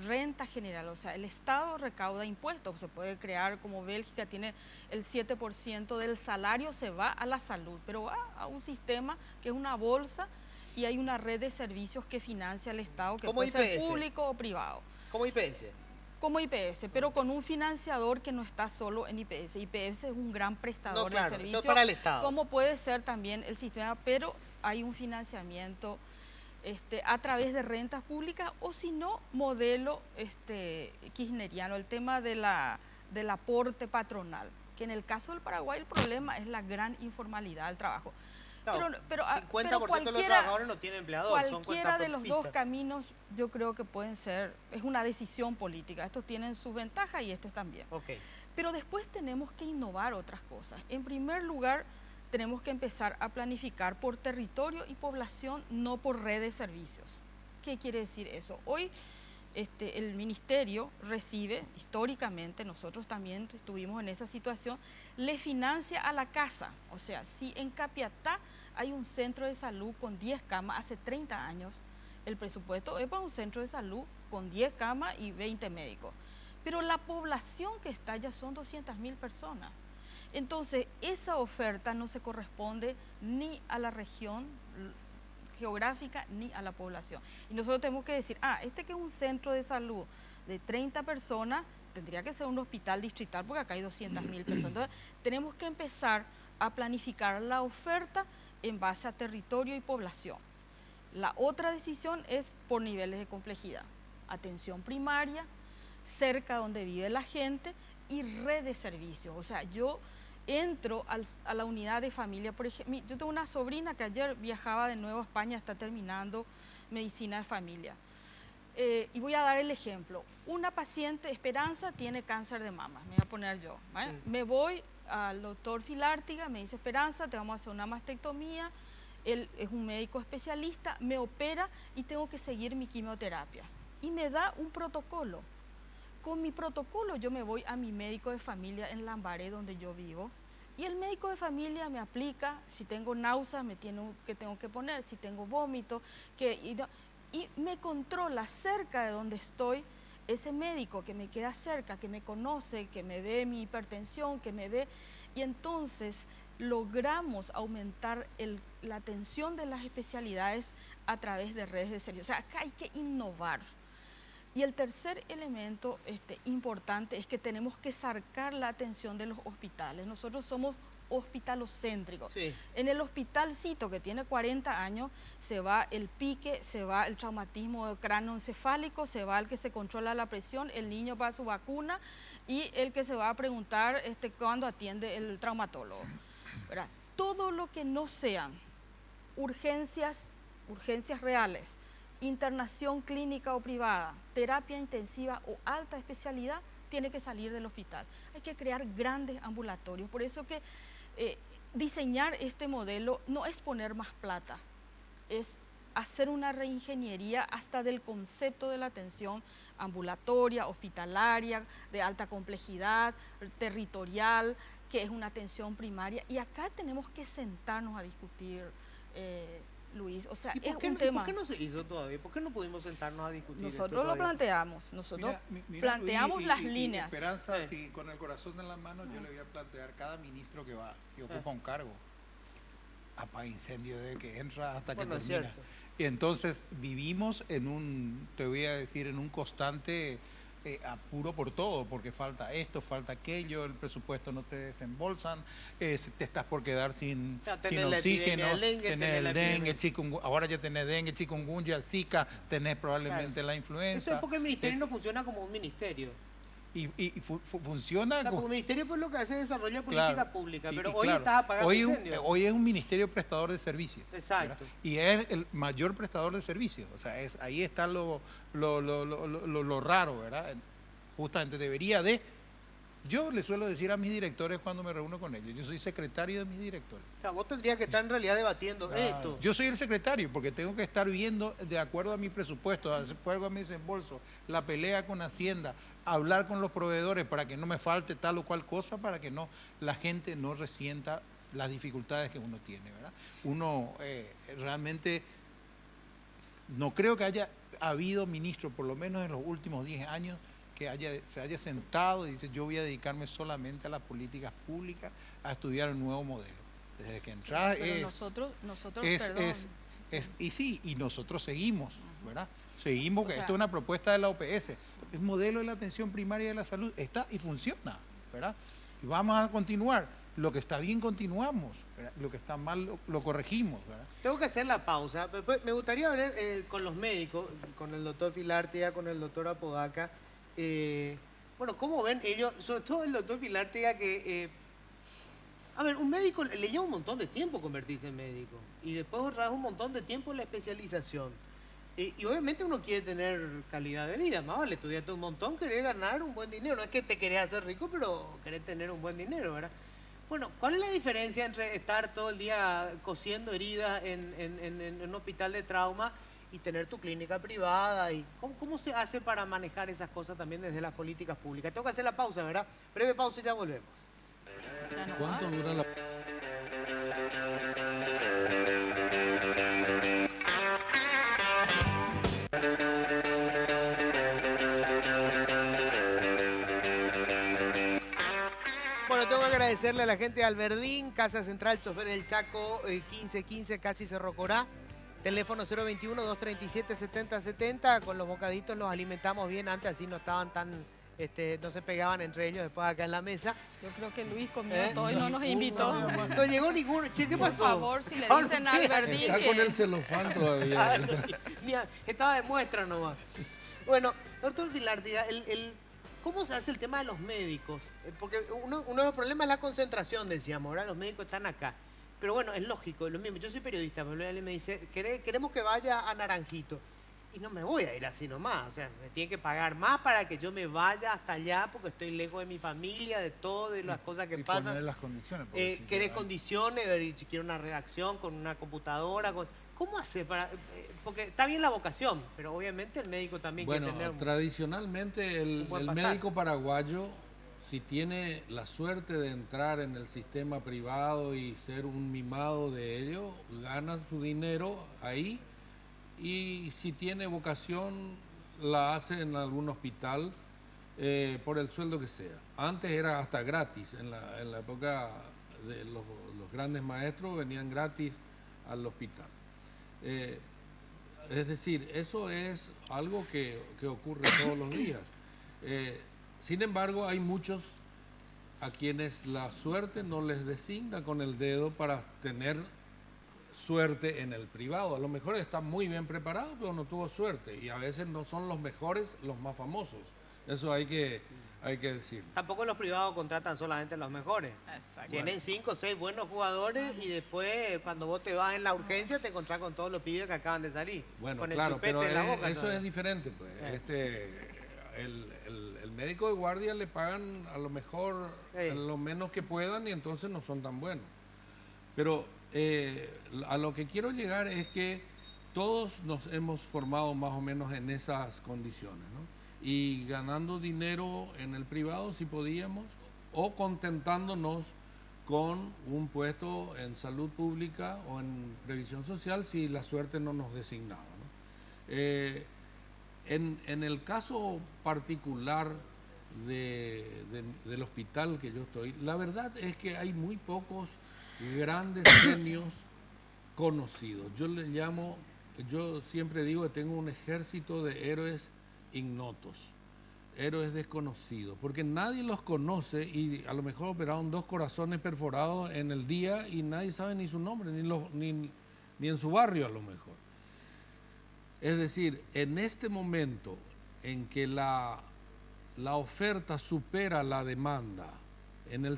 renta general, o sea, el Estado recauda impuestos, se puede crear, como Bélgica tiene el 7% del salario se va a la salud, pero va a un sistema que es una bolsa y hay una red de servicios que financia el Estado, que Como puede ser IPS. público o privado. Como IPS. Como IPS, pero con un financiador que no está solo en IPS. IPS es un gran prestador No, claro, de esto es servicios, para el Estado. como puede ser también el sistema, pero hay un financiamiento a través de rentas públicas o si no, modelo kirchneriano, el tema del aporte patronal, que en el caso del Paraguay el problema es la gran informalidad del trabajo. Claro, Pero 50% de los trabajadores no tienen empleador, son cualquiera de los dos cuentapropistas. caminos yo creo que pueden ser, es una decisión política, estos tienen sus ventajas y este también. Ok. Pero después tenemos que innovar otras cosas. En primer lugar, tenemos que empezar a planificar por territorio y población, no por red de servicios. ¿Qué quiere decir eso? Hoy el ministerio recibe, históricamente, nosotros también estuvimos en esa situación, le financia a la casa. O sea, si en Capiatá hay un centro de salud con 10 camas hace 30 años, el presupuesto es para un centro de salud con 10 camas y 20 médicos. Pero la población que está allá son 200.000 personas. Entonces, esa oferta no se corresponde ni a la región geográfica ni a la población. Y nosotros tenemos que decir, que es un centro de salud de 30 personas, tendría que ser un hospital distrital porque acá hay 200.000 personas. Entonces, tenemos que empezar a planificar la oferta en base a territorio y población. La otra decisión es por niveles de complejidad. Atención primaria, cerca donde vive la gente y red de servicios. O sea, yo entro a la unidad de familia, por ejemplo, yo tengo una sobrina que ayer viajaba de nuevo a España, está terminando medicina de familia. Y voy a dar el ejemplo. Una paciente, Esperanza, tiene cáncer de mama, me voy a poner yo. ¿Vale? Me voy al doctor Filártiga, me dice, Esperanza, te vamos a hacer una mastectomía, él es un médico especialista, me opera y tengo que seguir mi quimioterapia. Y me da un protocolo. Con mi protocolo yo me voy a mi médico de familia en Lambaré, donde yo vivo, y el médico de familia me aplica, si tengo náuseas, que tengo que poner, si tengo vómito, y me controla cerca de donde estoy ese médico que me queda cerca, que me conoce, que me ve mi hipertensión, que me ve, y entonces logramos aumentar la atención de las especialidades a través de redes de servicio. O sea, acá hay que innovar. Y el tercer elemento importante es que tenemos que sacar la atención de los hospitales. Nosotros somos hospitalocéntricos. Sí. En el hospitalcito que tiene 40 años se va el pique, se va el traumatismo cráneoencefálico, se va el que se controla la presión, el niño va a su vacuna y el que se va a preguntar cuándo atiende el traumatólogo. ¿Verdad? Todo lo que no sean urgencias reales, internación clínica o privada, terapia intensiva o alta especialidad, tiene que salir del hospital. Hay que crear grandes ambulatorios. Por eso que diseñar este modelo no es poner más plata, es hacer una reingeniería hasta del concepto de la atención ambulatoria, hospitalaria, de alta complejidad, territorial, que es una atención primaria. Y acá tenemos que sentarnos a discutir, Luis, o sea, es un tema. ¿Por qué no se hizo todavía? ¿Por qué no pudimos sentarnos a discutir esto Nosotros lo todavía? planteamos, nosotros Mira, planteamos Luis, las y líneas. Esperanza, Sí. si con el corazón en la mano, yo le voy a plantear cada ministro que ocupa un cargo, apaga incendio desde que entra hasta que Bueno, es termina. cierto. Y entonces vivimos en un, te voy a decir, en un constante apuro por todo, porque falta esto, falta aquello, el presupuesto no te desembolsan, te estás por quedar sin, sea, sin tenés la oxígeno, epidemia del dengue, tenés tenés la el dengue, epidemia. ahora ya tenés dengue, chikungunya, Zika, tenés probablemente la influenza. Eso es porque el ministerio no funciona como un ministerio. Funciona O sea, como... como ministerio pues lo que hace es desarrollar política Claro. pública, Y pero hoy claro, estás apagando hoy incendios. hoy es un ministerio prestador de servicios. Exacto. ¿verdad? Y es el mayor prestador de servicios. O sea, ahí está lo raro, ¿verdad? Justamente debería de... Yo le suelo decir a mis directores cuando me reúno con ellos, yo soy secretario de mis directores. O sea, vos tendrías que estar en realidad debatiendo esto. Yo soy el secretario porque tengo que estar viendo de acuerdo a mi presupuesto, de acuerdo a mi desembolso, la pelea con Hacienda, hablar con los proveedores para que no me falte tal o cual cosa, para que no la gente no resienta las dificultades que uno tiene, ¿verdad? Uno realmente no creo que haya habido ministro, por lo menos en los últimos 10 años, que se haya sentado y dice yo voy a dedicarme solamente a las políticas públicas, a estudiar un nuevo modelo. Desde que entras nosotros y nosotros seguimos, ¿verdad? Seguimos, O que sea, esto es una propuesta de la OPS. El modelo de la atención primaria de la salud está y funciona, ¿verdad? Y vamos a continuar. Lo que está bien continuamos, ¿verdad? Lo que está mal lo corregimos, ¿verdad? Tengo que hacer la pausa. Me gustaría hablar con los médicos, con el doctor Filártiga, con el doctor Apodaca. Bueno, ¿cómo ven ellos? Sobre todo el doctor Filártiga que... a ver, un médico le lleva un montón de tiempo convertirse en médico. Y después ahorrar un montón de tiempo en la especialización. Y obviamente uno quiere tener calidad de vida. Más vale, estudiaste un montón, querés ganar un buen dinero. No es que te querés hacer rico, pero querés tener un buen dinero, ¿verdad? Bueno, ¿cuál es la diferencia entre estar todo el día cosiendo heridas en un hospital de trauma y tener tu clínica privada? Y ¿cómo se hace para manejar esas cosas también desde las políticas públicas? Tengo que hacer la pausa, ¿verdad? Breve pausa y ya volvemos. ¿Cuánto dura la... Bueno, tengo que agradecerle a la gente de Alberdín, Casa Central, Chofer del Chaco, 1515, casi Cerro Corá. Teléfono 021-237-7070. Con los bocaditos los alimentamos bien antes, así no estaban tan, no se pegaban entre ellos después acá en la mesa. Yo creo que Luis comió todo y no nos invitó. No llegó ninguno. Che, ¿qué pasó? Por favor, si le dicen a Alberdín Está con que... el celofán todavía. Estaba de muestra nomás. Bueno, doctor Filártiga, ¿cómo se hace el tema de los médicos? Porque uno de los problemas es la concentración, decíamos, ahora los médicos están acá. Pero bueno, es lógico, lo mismo. Yo soy periodista, me dice, queremos que vaya a Naranjito. Y no me voy a ir así nomás, o sea, me tienen que pagar más para que yo me vaya hasta allá porque estoy lejos de mi familia, de todo, de las cosas que pasan. Poner las condiciones. Querés condiciones, si quiero una redacción con una computadora. ¿Cómo hace para...? Porque está bien la vocación, pero obviamente el médico también Bueno, quiere tener... tradicionalmente el buen pasar. médico paraguayo, si tiene la suerte de entrar en el sistema privado y ser un mimado de ello, gana su dinero ahí, y si tiene vocación la hace en algún hospital por el sueldo que sea. Antes era hasta gratis, en la época de los grandes maestros venían gratis al hospital. Es decir, eso es algo que ocurre todos los días. Sin embargo, hay muchos a quienes la suerte no les designa con el dedo para tener suerte en el privado. A lo mejor está muy bien preparado, pero no tuvo suerte. Y a veces no son los mejores los más famosos. Eso hay que decir. Tampoco los privados contratan solamente los mejores. Exacto. Tienen 5 o 6 buenos jugadores y después cuando vos te vas en la urgencia te encontrás con todos los pibes que acaban de salir. Bueno, con el claro, chupete pero en la boca. eso es diferente. Pues. El médico de guardia le pagan a lo mejor lo menos que puedan y entonces no son tan buenos. Pero a lo que quiero llegar es que todos nos hemos formado más o menos en esas condiciones, ¿no? Y ganando dinero en el privado si podíamos, o contentándonos con un puesto en salud pública o en previsión social si la suerte no nos designaba, ¿no? En el caso particular del hospital que yo estoy, la verdad es que hay muy pocos grandes genios conocidos. Yo le llamo yo siempre digo que tengo un ejército de héroes ignotos, héroes desconocidos, porque nadie los conoce y a lo mejor operaron 2 corazones perforados en el día y nadie sabe ni su nombre, ni en su barrio a lo mejor. Es decir, en este momento en que la oferta supera la demanda, en el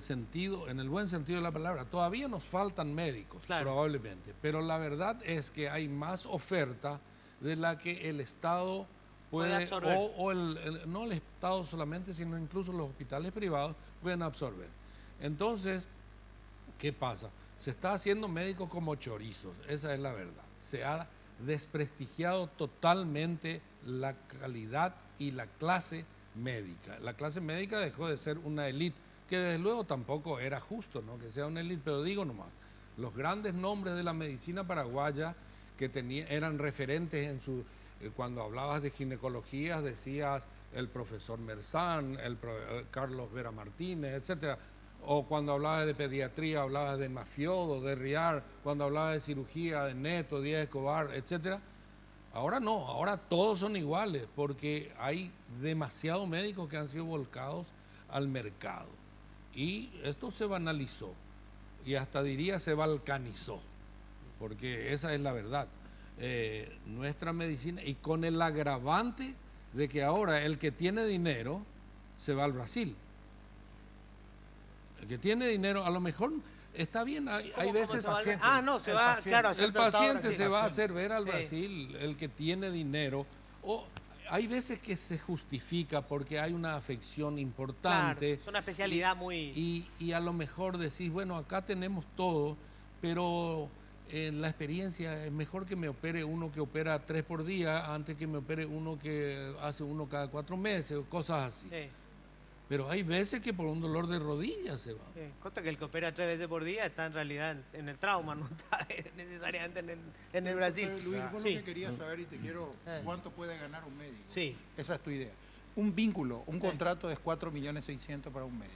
buen sentido de la palabra, todavía nos faltan médicos, claro, probablemente, pero la verdad es que hay más oferta de la que el Estado puede absorber. No el Estado solamente, sino incluso los hospitales privados pueden absorber. Entonces, ¿qué pasa? Se está haciendo médicos como chorizos, esa es la verdad. Se ha desprestigiado totalmente la calidad y la clase médica. La clase médica dejó de ser una élite, que desde luego tampoco era justo, ¿no?, que sea una élite, pero digo nomás, los grandes nombres de la medicina paraguaya que eran referentes en su... Cuando hablabas de ginecología decías el profesor Merzán, Carlos Vera Martínez, etcétera. O cuando hablabas de pediatría, hablabas de Mafiodo, de Riar, cuando hablabas de cirugía, de Neto, Díaz Escobar, etcétera. Ahora no, ahora todos son iguales, porque hay demasiados médicos que han sido volcados al mercado. Y esto se banalizó, y hasta diría se balcanizó, porque esa es la verdad. Nuestra medicina, y con el agravante de que ahora el que tiene dinero se va al Brasil. El que tiene dinero, a lo mejor está bien, hay veces... se va claro, El paciente se va a hacer ver al Sí. Brasil, el que tiene dinero, o hay veces que se justifica porque hay una afección importante. Claro, es una especialidad muy... Y a lo mejor decís, bueno, acá tenemos todo, pero la experiencia es mejor que me opere uno que opera 3 por día antes que me opere uno que hace uno cada 4 meses, o cosas así. Sí. Pero hay veces que por un dolor de rodillas se va. Sí. Conta que el que opera 3 veces por día está en realidad en el trauma, no está necesariamente en el Brasil. Luis, vos Sí. lo que quería saber y te quiero, Eh. ¿cuánto puede ganar un médico? Sí. Esa es tu idea. Un vínculo, un contrato es 4.600.000 para un médico.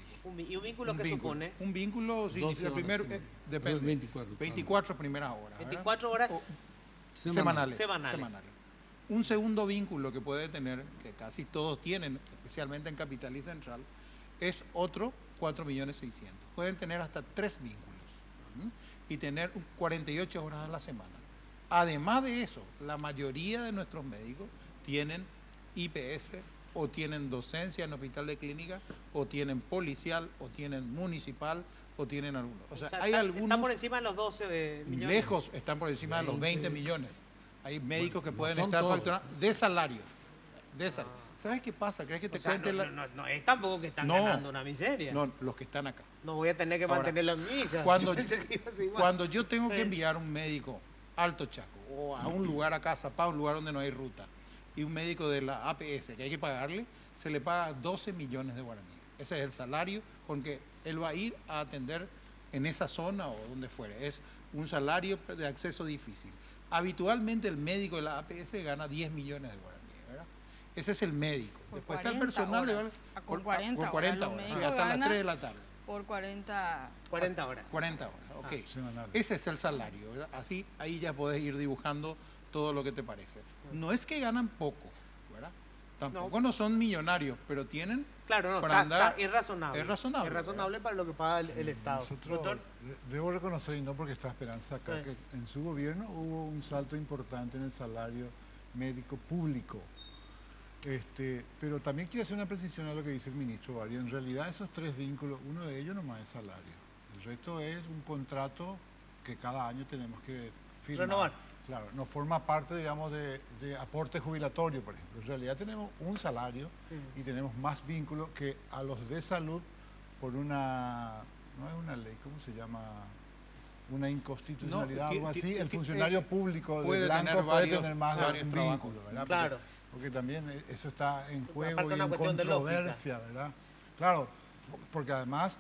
¿Y un vínculo que supone? Un vínculo 12 significa horas primero, semanales. depende. 24. 24 primeras horas. ¿verdad? 24 horas Semanales. semanales. Un segundo vínculo que puede tener, que casi todos tienen, especialmente en Capital y Central, es otro 4.600.000. Pueden tener hasta 3 vínculos, ¿m? Y tener 48 horas a la semana. Además de eso, la mayoría de nuestros médicos tienen IPS, o tienen docencia en hospital de clínica, o tienen policial, o tienen municipal, o tienen algunos. O sea, hay algunos... Están por encima de los 12 millones. Lejos están por encima de los 20 millones. Hay médicos que pueden son estar todos. facturando de salario. ¿Sabes qué pasa? ¿Crees que te O sea, cuente no es tampoco que están No. ganando una miseria. No, los que están acá. No voy a tener que Ahora, mantenerlo en mi hija. Cuando, Yo pensé que iba a ser igual. cuando yo tengo que Sí. enviar un médico a Alto Chaco o a un lugar acá, Zapá, un lugar donde no hay ruta, y un médico de la APS que hay que pagarle, se le paga 12 millones de guaraníes. Ese es el salario con que él va a ir a atender en esa zona o donde fuere. Es un salario de acceso difícil. Habitualmente el médico de la APS gana 10 millones de guaraníes, ¿verdad? Ese es el médico. Por Después está el 40 personal de horas. por 40 por 40 horas. horas, Los o sea, hasta las médicos 3 de la tarde. Por 40... 40 horas. 40 horas, ok. Semanales. Ese es el salario, ¿verdad? Así, ahí ya podés ir dibujando todo lo que te parece. No es que ganan poco, ¿verdad? Tampoco no son millonarios, pero tienen Claro, no, para andar... es razonable. Es razonable, Es razonable para lo que paga el Estado. Nosotros, Doctor, debo reconocer, y no porque está Esperanza acá, Sí. que en su gobierno hubo un salto importante en el salario médico público. Pero también quiero hacer una precisión a lo que dice el ministro Barrio. En realidad esos 3 vínculos, uno de ellos nomás es salario. El resto es un contrato que cada año tenemos que firmar. Renovar. Claro, no forma parte, digamos, de aporte jubilatorio, por ejemplo. En realidad tenemos un salario y tenemos más vínculos que a los de salud por una, no es una ley, ¿cómo se llama? Una inconstitucionalidad, No, algo así. El que- funcionario público de puede blanco tener puede varios- tener más de varios un trabajos. vínculo, ¿verdad? Claro. Porque también eso está en juego Aparte y una en cuestión de lógica. controversia, ¿verdad? Claro, porque además,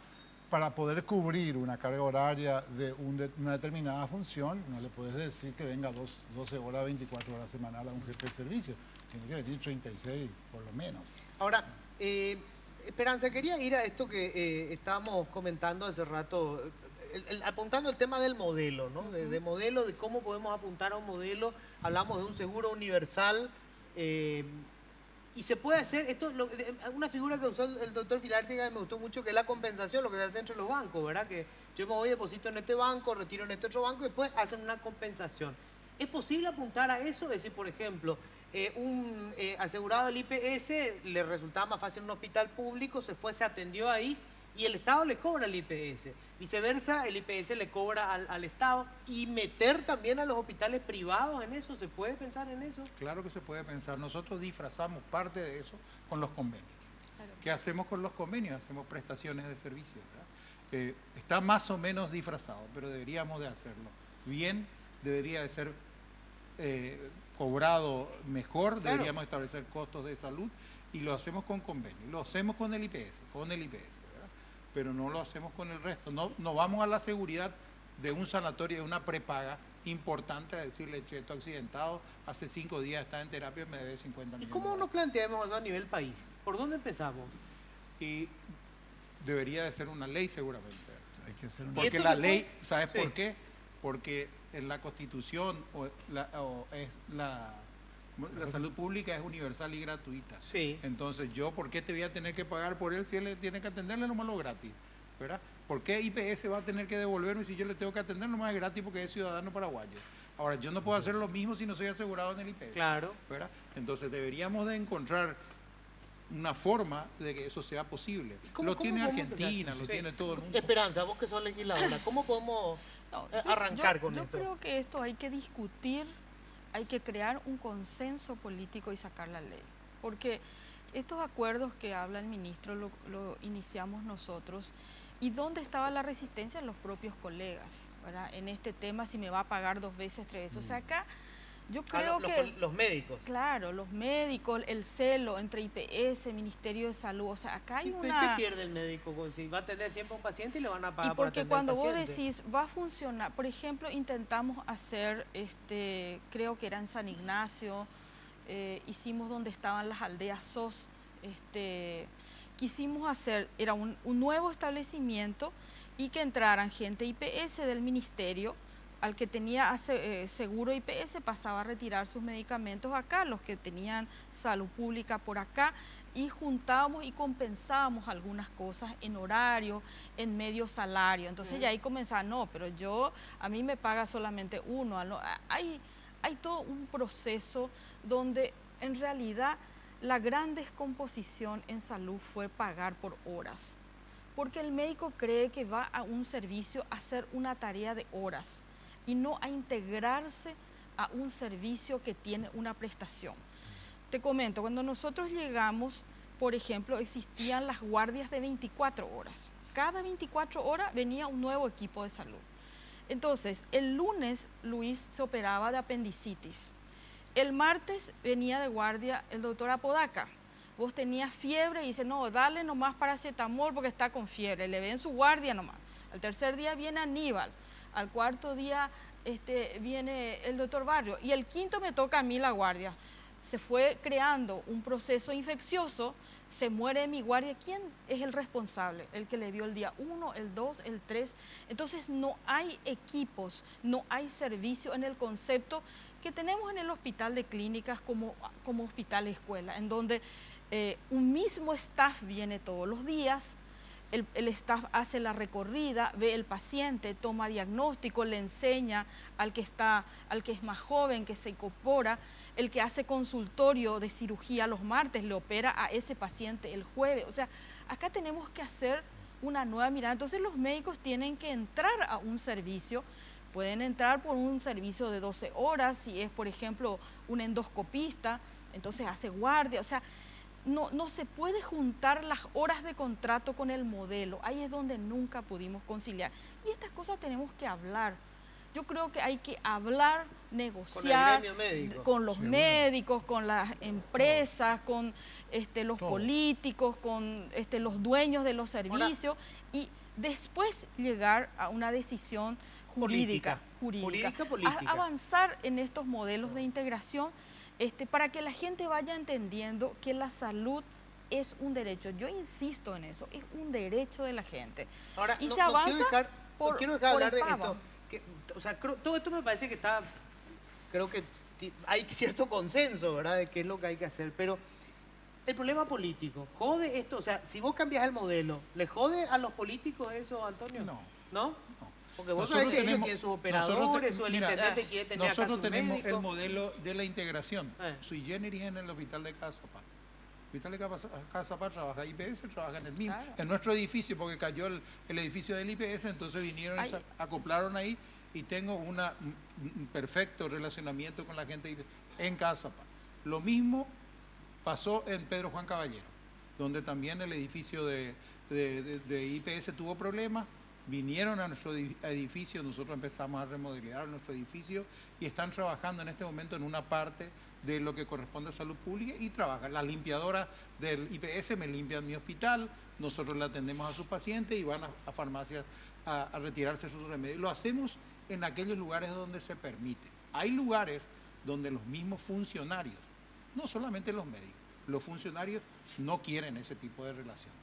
para poder cubrir una carga horaria de una determinada función, no le puedes decir que venga 12 horas, 24 horas semanal a un jefe de servicio. Tiene que venir 36, por lo menos. ahora, Esperanza, quería ir a esto que estábamos comentando hace rato. apuntando el tema del modelo, ¿no? De modelo, de cómo podemos apuntar a un modelo, hablamos de un seguro universal, y se puede hacer, una figura que usó el doctor Filártiga me gustó mucho, que es la compensación, lo que se hace entre los bancos, ¿verdad? Que yo me voy, deposito en este banco, retiro en este otro banco y después hacen una compensación. ¿Es posible apuntar a eso? Es decir, por ejemplo, un asegurado del IPS le resultaba más fácil en un hospital público, se atendió ahí y el Estado le cobra al IPS. Viceversa, el IPS le cobra al Estado, y meter también a los hospitales privados en eso. ¿Se puede pensar en eso? Claro que se puede pensar. Nosotros disfrazamos parte de eso con los convenios. Claro. ¿Qué hacemos con los convenios? Hacemos prestaciones de servicios, ¿verdad? Está más o menos disfrazado, pero deberíamos de hacerlo. Bien, debería de ser cobrado mejor, Claro. Deberíamos establecer costos de salud, y lo hacemos con convenios. Lo hacemos con el IPS, ¿verdad? Pero no lo hacemos con el resto. No vamos a la seguridad de un sanatorio, de una prepaga importante, a decirle, che, estoy accidentado, hace 5 días está en terapia, me debe 50 ¿Y millones. cómo nos planteamos eso a nivel país? ¿Por dónde empezamos? Y debería de ser una ley seguramente. Hay que hacer Porque esto la se puede? ley, ¿sabes Sí. por qué? Porque en la Constitución la salud pública es universal y gratuita. Sí. Entonces, ¿por qué te voy a tener que pagar por él si él tiene que atenderle nomás lo gratis? ¿Verdad? ¿Por qué IPS va a tener que devolverme si yo le tengo que atender nomás gratis porque es ciudadano paraguayo? Ahora, yo no puedo hacer lo mismo si no soy asegurado en el IPS. Claro. ¿Verdad? Entonces, deberíamos de encontrar una forma de que eso sea posible. Lo tiene podemos Argentina, empezar? lo Sí. tiene todo el mundo. Esperanza, vos que sos legisladora, ¿cómo podemos No, arrancar con yo esto? creo que esto hay que discutir, hay que crear un consenso político y sacar la ley. Porque estos acuerdos que habla el ministro lo iniciamos nosotros. ¿Y dónde estaba la resistencia? Los propios colegas, ¿verdad? En este tema, si me va a pagar 2 veces, 3 veces. O sea, acá yo creo que... Los médicos. Claro, los médicos, el celo entre IPS, Ministerio de Salud, o sea, acá hay ¿Qué una... pierde el médico? Si va a atender siempre a un paciente y le van a pagar Y porque por cuando atender vos al paciente. decís, va a funcionar, por ejemplo, intentamos hacer, creo que era en San Ignacio, hicimos donde estaban las aldeas SOS, quisimos hacer, era un nuevo establecimiento y que entraran gente IPS del ministerio, al que tenía seguro IPS pasaba a retirar sus medicamentos acá, los que tenían salud pública por acá, y juntábamos y compensábamos algunas cosas en horario, en medio salario. Entonces ya ahí comenzaba, no, pero a mí me paga solamente uno. Hay todo un proceso donde en realidad la gran descomposición en salud fue pagar por horas. Porque el médico cree que va a un servicio a hacer una tarea de horas y no a integrarse a un servicio que tiene una prestación. Te comento, cuando nosotros llegamos, por ejemplo, existían las guardias de 24 horas. Cada 24 horas venía un nuevo equipo de salud. Entonces, el lunes Luis se operaba de apendicitis. El martes venía de guardia el doctor Apodaca. Vos tenías fiebre y dice, no, dale nomás paracetamol porque está con fiebre. Le ven su guardia nomás. Al tercer día viene Aníbal. Al cuarto día viene el doctor Barrio. Y el quinto me toca a mí la guardia. Se fue creando un proceso infeccioso, se muere mi guardia. ¿Quién es el responsable? El que le vio el día 1, el 2, el 3. Entonces no hay equipos, no hay servicio en el concepto que tenemos en el hospital de clínicas como hospital escuela, en donde un mismo staff viene todos los días, el staff hace la recorrida, ve el paciente, toma diagnóstico, le enseña al que es más joven, que se incorpora, el que hace consultorio de cirugía los martes, le opera a ese paciente el jueves. O sea, acá tenemos que hacer una nueva mirada. Entonces los médicos tienen que entrar a un servicio, pueden entrar por un servicio de 12 horas, si es, por ejemplo, un endoscopista, entonces hace guardia. O sea, no se puede juntar las horas de contrato con el modelo. Ahí es donde nunca pudimos conciliar. Y estas cosas tenemos que hablar. Yo creo que hay que hablar, negociar con los médicos, con las empresas, con los políticos, con los dueños de los servicios y después llegar a una decisión jurídica. Avanzar en estos modelos de integración para que la gente vaya entendiendo que la salud es un derecho. Yo insisto en eso, es un derecho de la gente. Ahora, y se avanza quiero dejar por hablar el de pago. esto. O sea, todo esto me parece que está, creo que hay cierto consenso, ¿verdad?, de qué es lo que hay que hacer, pero el problema político, ¿jode esto? O sea, si vos cambias el modelo, ¿le jode a los políticos eso, Antonio? No. ¿No? Porque vos Nosotros sabés que ellos tenemos- tienen sus nosotros operadores, o el mira, intendente quiere tener acá Nosotros su tenemos médico. el modelo de la integración, Eh. sui generis en el hospital de Cazapá. El hospital de Cazapá trabaja IPS, trabaja en el mismo, Claro. en nuestro edificio, porque cayó el edificio del IPS, entonces vinieron y Ay. se acoplaron ahí y tengo un perfecto relacionamiento con la gente en Cazapá. Lo mismo pasó en Pedro Juan Caballero, donde también el edificio de IPS tuvo problemas. Vinieron a nuestro edificio, nosotros empezamos a remodelar nuestro edificio y están trabajando en este momento en una parte de lo que corresponde a salud pública y trabajan. Las limpiadoras del IPS me limpian mi hospital, nosotros le atendemos a sus pacientes y van a farmacias a retirarse sus remedios. Lo hacemos en aquellos lugares donde se permite. Hay lugares donde los mismos funcionarios, no solamente los médicos, los funcionarios no quieren ese tipo de relación.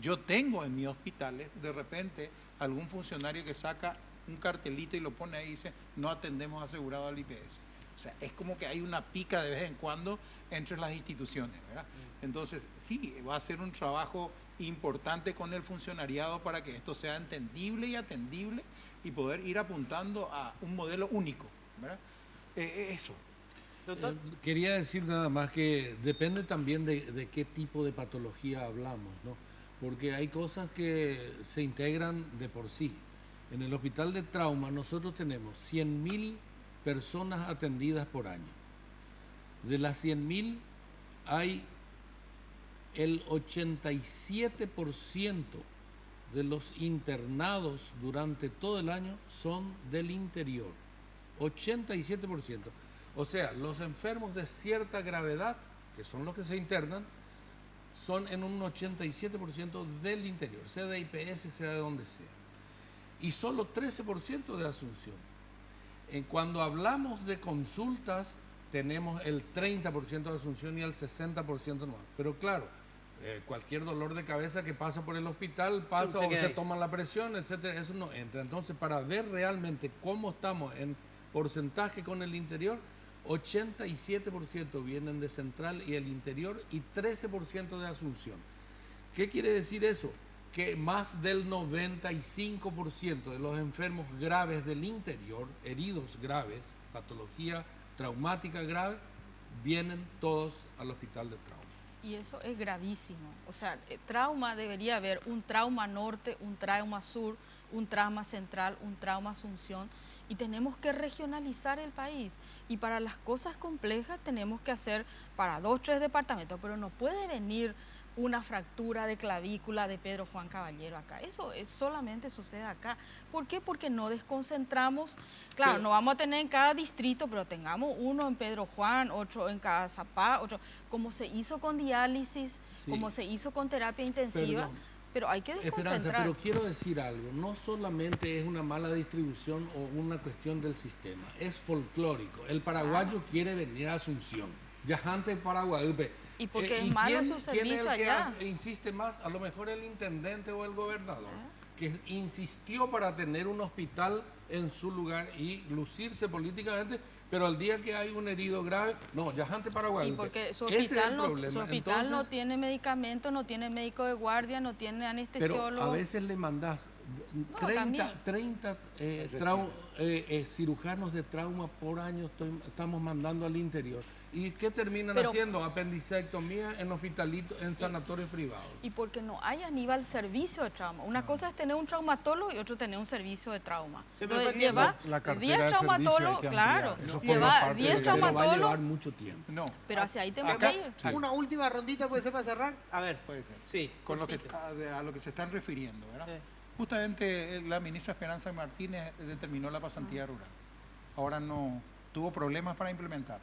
Yo tengo en mis hospitales, de repente, algún funcionario que saca un cartelito y lo pone ahí y dice, no atendemos asegurado al IPS. O sea, es como que hay una pica de vez en cuando entre las instituciones, ¿verdad? Entonces, sí, va a ser un trabajo importante con el funcionariado para que esto sea entendible y atendible y poder ir apuntando a un modelo único, ¿verdad? Eso. Doctor. Quería decir nada más que depende también de qué tipo de patología hablamos, ¿no? Porque hay cosas que se integran de por sí. En el hospital de trauma nosotros tenemos 100.000 personas atendidas por año. De las 100.000 hay el 87% de los internados durante todo el año son del interior. 87%. O sea, los enfermos de cierta gravedad, que son los que se internan, son en un 87% del interior, sea de IPS, sea de donde sea. Y solo 13% de Asunción. Cuando hablamos de consultas, tenemos el 30% de Asunción y el 60% no. Pero claro, cualquier dolor de cabeza que pasa por el hospital pasa o se toma la presión, etcétera, eso no entra. Entonces, para ver realmente cómo estamos en porcentaje con el interior, 87% vienen de Central y el interior y 13% de Asunción. ¿Qué quiere decir eso? Que más del 95% de los enfermos graves del interior, heridos graves, patología traumática grave, vienen todos al hospital de trauma. Y eso es gravísimo. O sea, trauma debería haber un trauma norte, un trauma sur, un trauma central, un trauma Asunción. Y tenemos que regionalizar el país. Y para las cosas complejas tenemos que hacer para 2, 3 departamentos. Pero no puede venir una fractura de clavícula de Pedro Juan Caballero acá. Eso solamente sucede acá. ¿Por qué? Porque no desconcentramos. Claro, Pero, no vamos a tener en cada distrito, pero tengamos uno en Pedro Juan, otro en Cazapá, otro, como se hizo con diálisis, sí, como se hizo con terapia intensiva. Perdón. Pero hay que desconcentrar. Esperanza, pero quiero decir algo, no solamente es una mala distribución o una cuestión del sistema, es folclórico. El paraguayo quiere venir a Asunción, Yajante Paraguay. Y porque es malo su ¿quién servicio es el allá? que insiste más? A lo mejor el intendente o el gobernador, que insistió para tener un hospital en su lugar y lucirse políticamente, pero al día que hay un herido grave, no, Yajante Paraguay. Y porque su Ese es el hospital, problema. su hospital no Entonces, tiene medicamentos, no tiene médico de guardia, no tiene pero anestesiólogo. a veces le mandás también. 30 cirujanos de trauma por año estamos mandando al interior. ¿Y qué terminan Pero- haciendo? Apendicectomía en hospitalitos, en sanatorios privados. Y porque no hay a nivel servicio de trauma. Una cosa es tener un traumatólogo y otro tener un servicio de trauma. Se me Entonces, fue el tiempo. lleva La cartera 10 de servicio traumatólogos, hay que claro, ampliar. Eso forma lleva parte 10 de la- Pero va a llevar traumatólogos, mucho tiempo. No. pero hacia ahí tenemos Acá- que ir. Una última rondita puede ser para cerrar. A ver. Puede ser. Sí. Con lo que, cortito. a lo que se están refiriendo, ¿verdad? Sí. Justamente la ministra Esperanza Martínez determinó la pasantía rural. Ahora no tuvo problemas para implementar,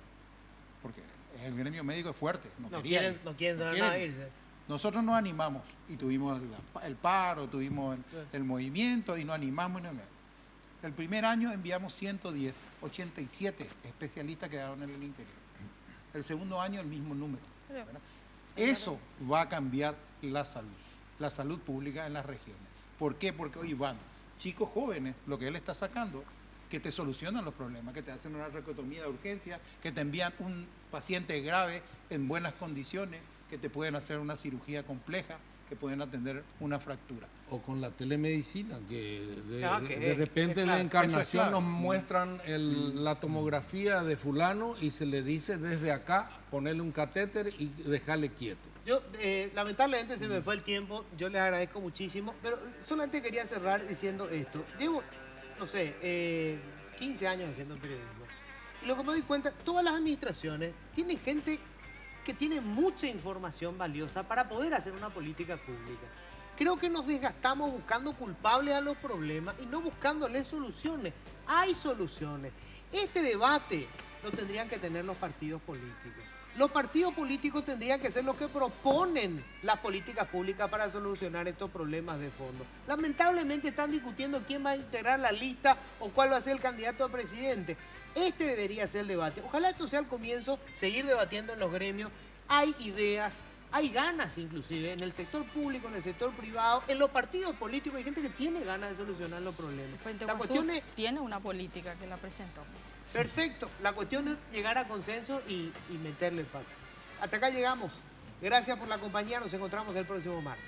porque el gremio médico es fuerte, no quieren saber nada de irse. Nosotros nos animamos y tuvimos el paro, tuvimos el movimiento y nos animamos. El primer año enviamos 110, 87 especialistas quedaron en el interior. El segundo año el mismo número. ¿Verdad? Eso va a cambiar la salud pública en las regiones. ¿Por qué? Porque hoy van chicos jóvenes, lo que él está sacando, que te solucionan los problemas, que te hacen una traqueotomía de urgencia, que te envían un paciente grave en buenas condiciones, que te pueden hacer una cirugía compleja, que pueden atender una fractura. O con la telemedicina, que que de repente es de clave. Encarnación Eso es clave. nos muestran la tomografía de fulano y se le dice desde acá ponerle un catéter y dejarle quieto. Yo, lamentablemente se me fue el tiempo, yo les agradezco muchísimo, pero solamente quería cerrar diciendo esto. Llevo, no sé, 15 años haciendo periodismo. Y lo que me doy cuenta, todas las administraciones tienen gente que tiene mucha información valiosa para poder hacer una política pública. Creo que nos desgastamos buscando culpables a los problemas y no buscándoles soluciones. Hay soluciones. Este debate lo tendrían que tener los partidos políticos. Los partidos políticos tendrían que ser los que proponen las políticas públicas para solucionar estos problemas de fondo. Lamentablemente están discutiendo quién va a integrar la lista o cuál va a ser el candidato a presidente. Este debería ser el debate. Ojalá esto sea el comienzo, seguir debatiendo en los gremios. Hay ideas, hay ganas inclusive en el sector público, en el sector privado, en los partidos políticos. Hay gente que tiene ganas de solucionar los problemas. Frente La Guazú cuestión es... tiene una política que la presentó. Perfecto. La cuestión es llegar a consenso y meterle pata. Hasta acá llegamos. Gracias por la compañía. Nos encontramos el próximo martes.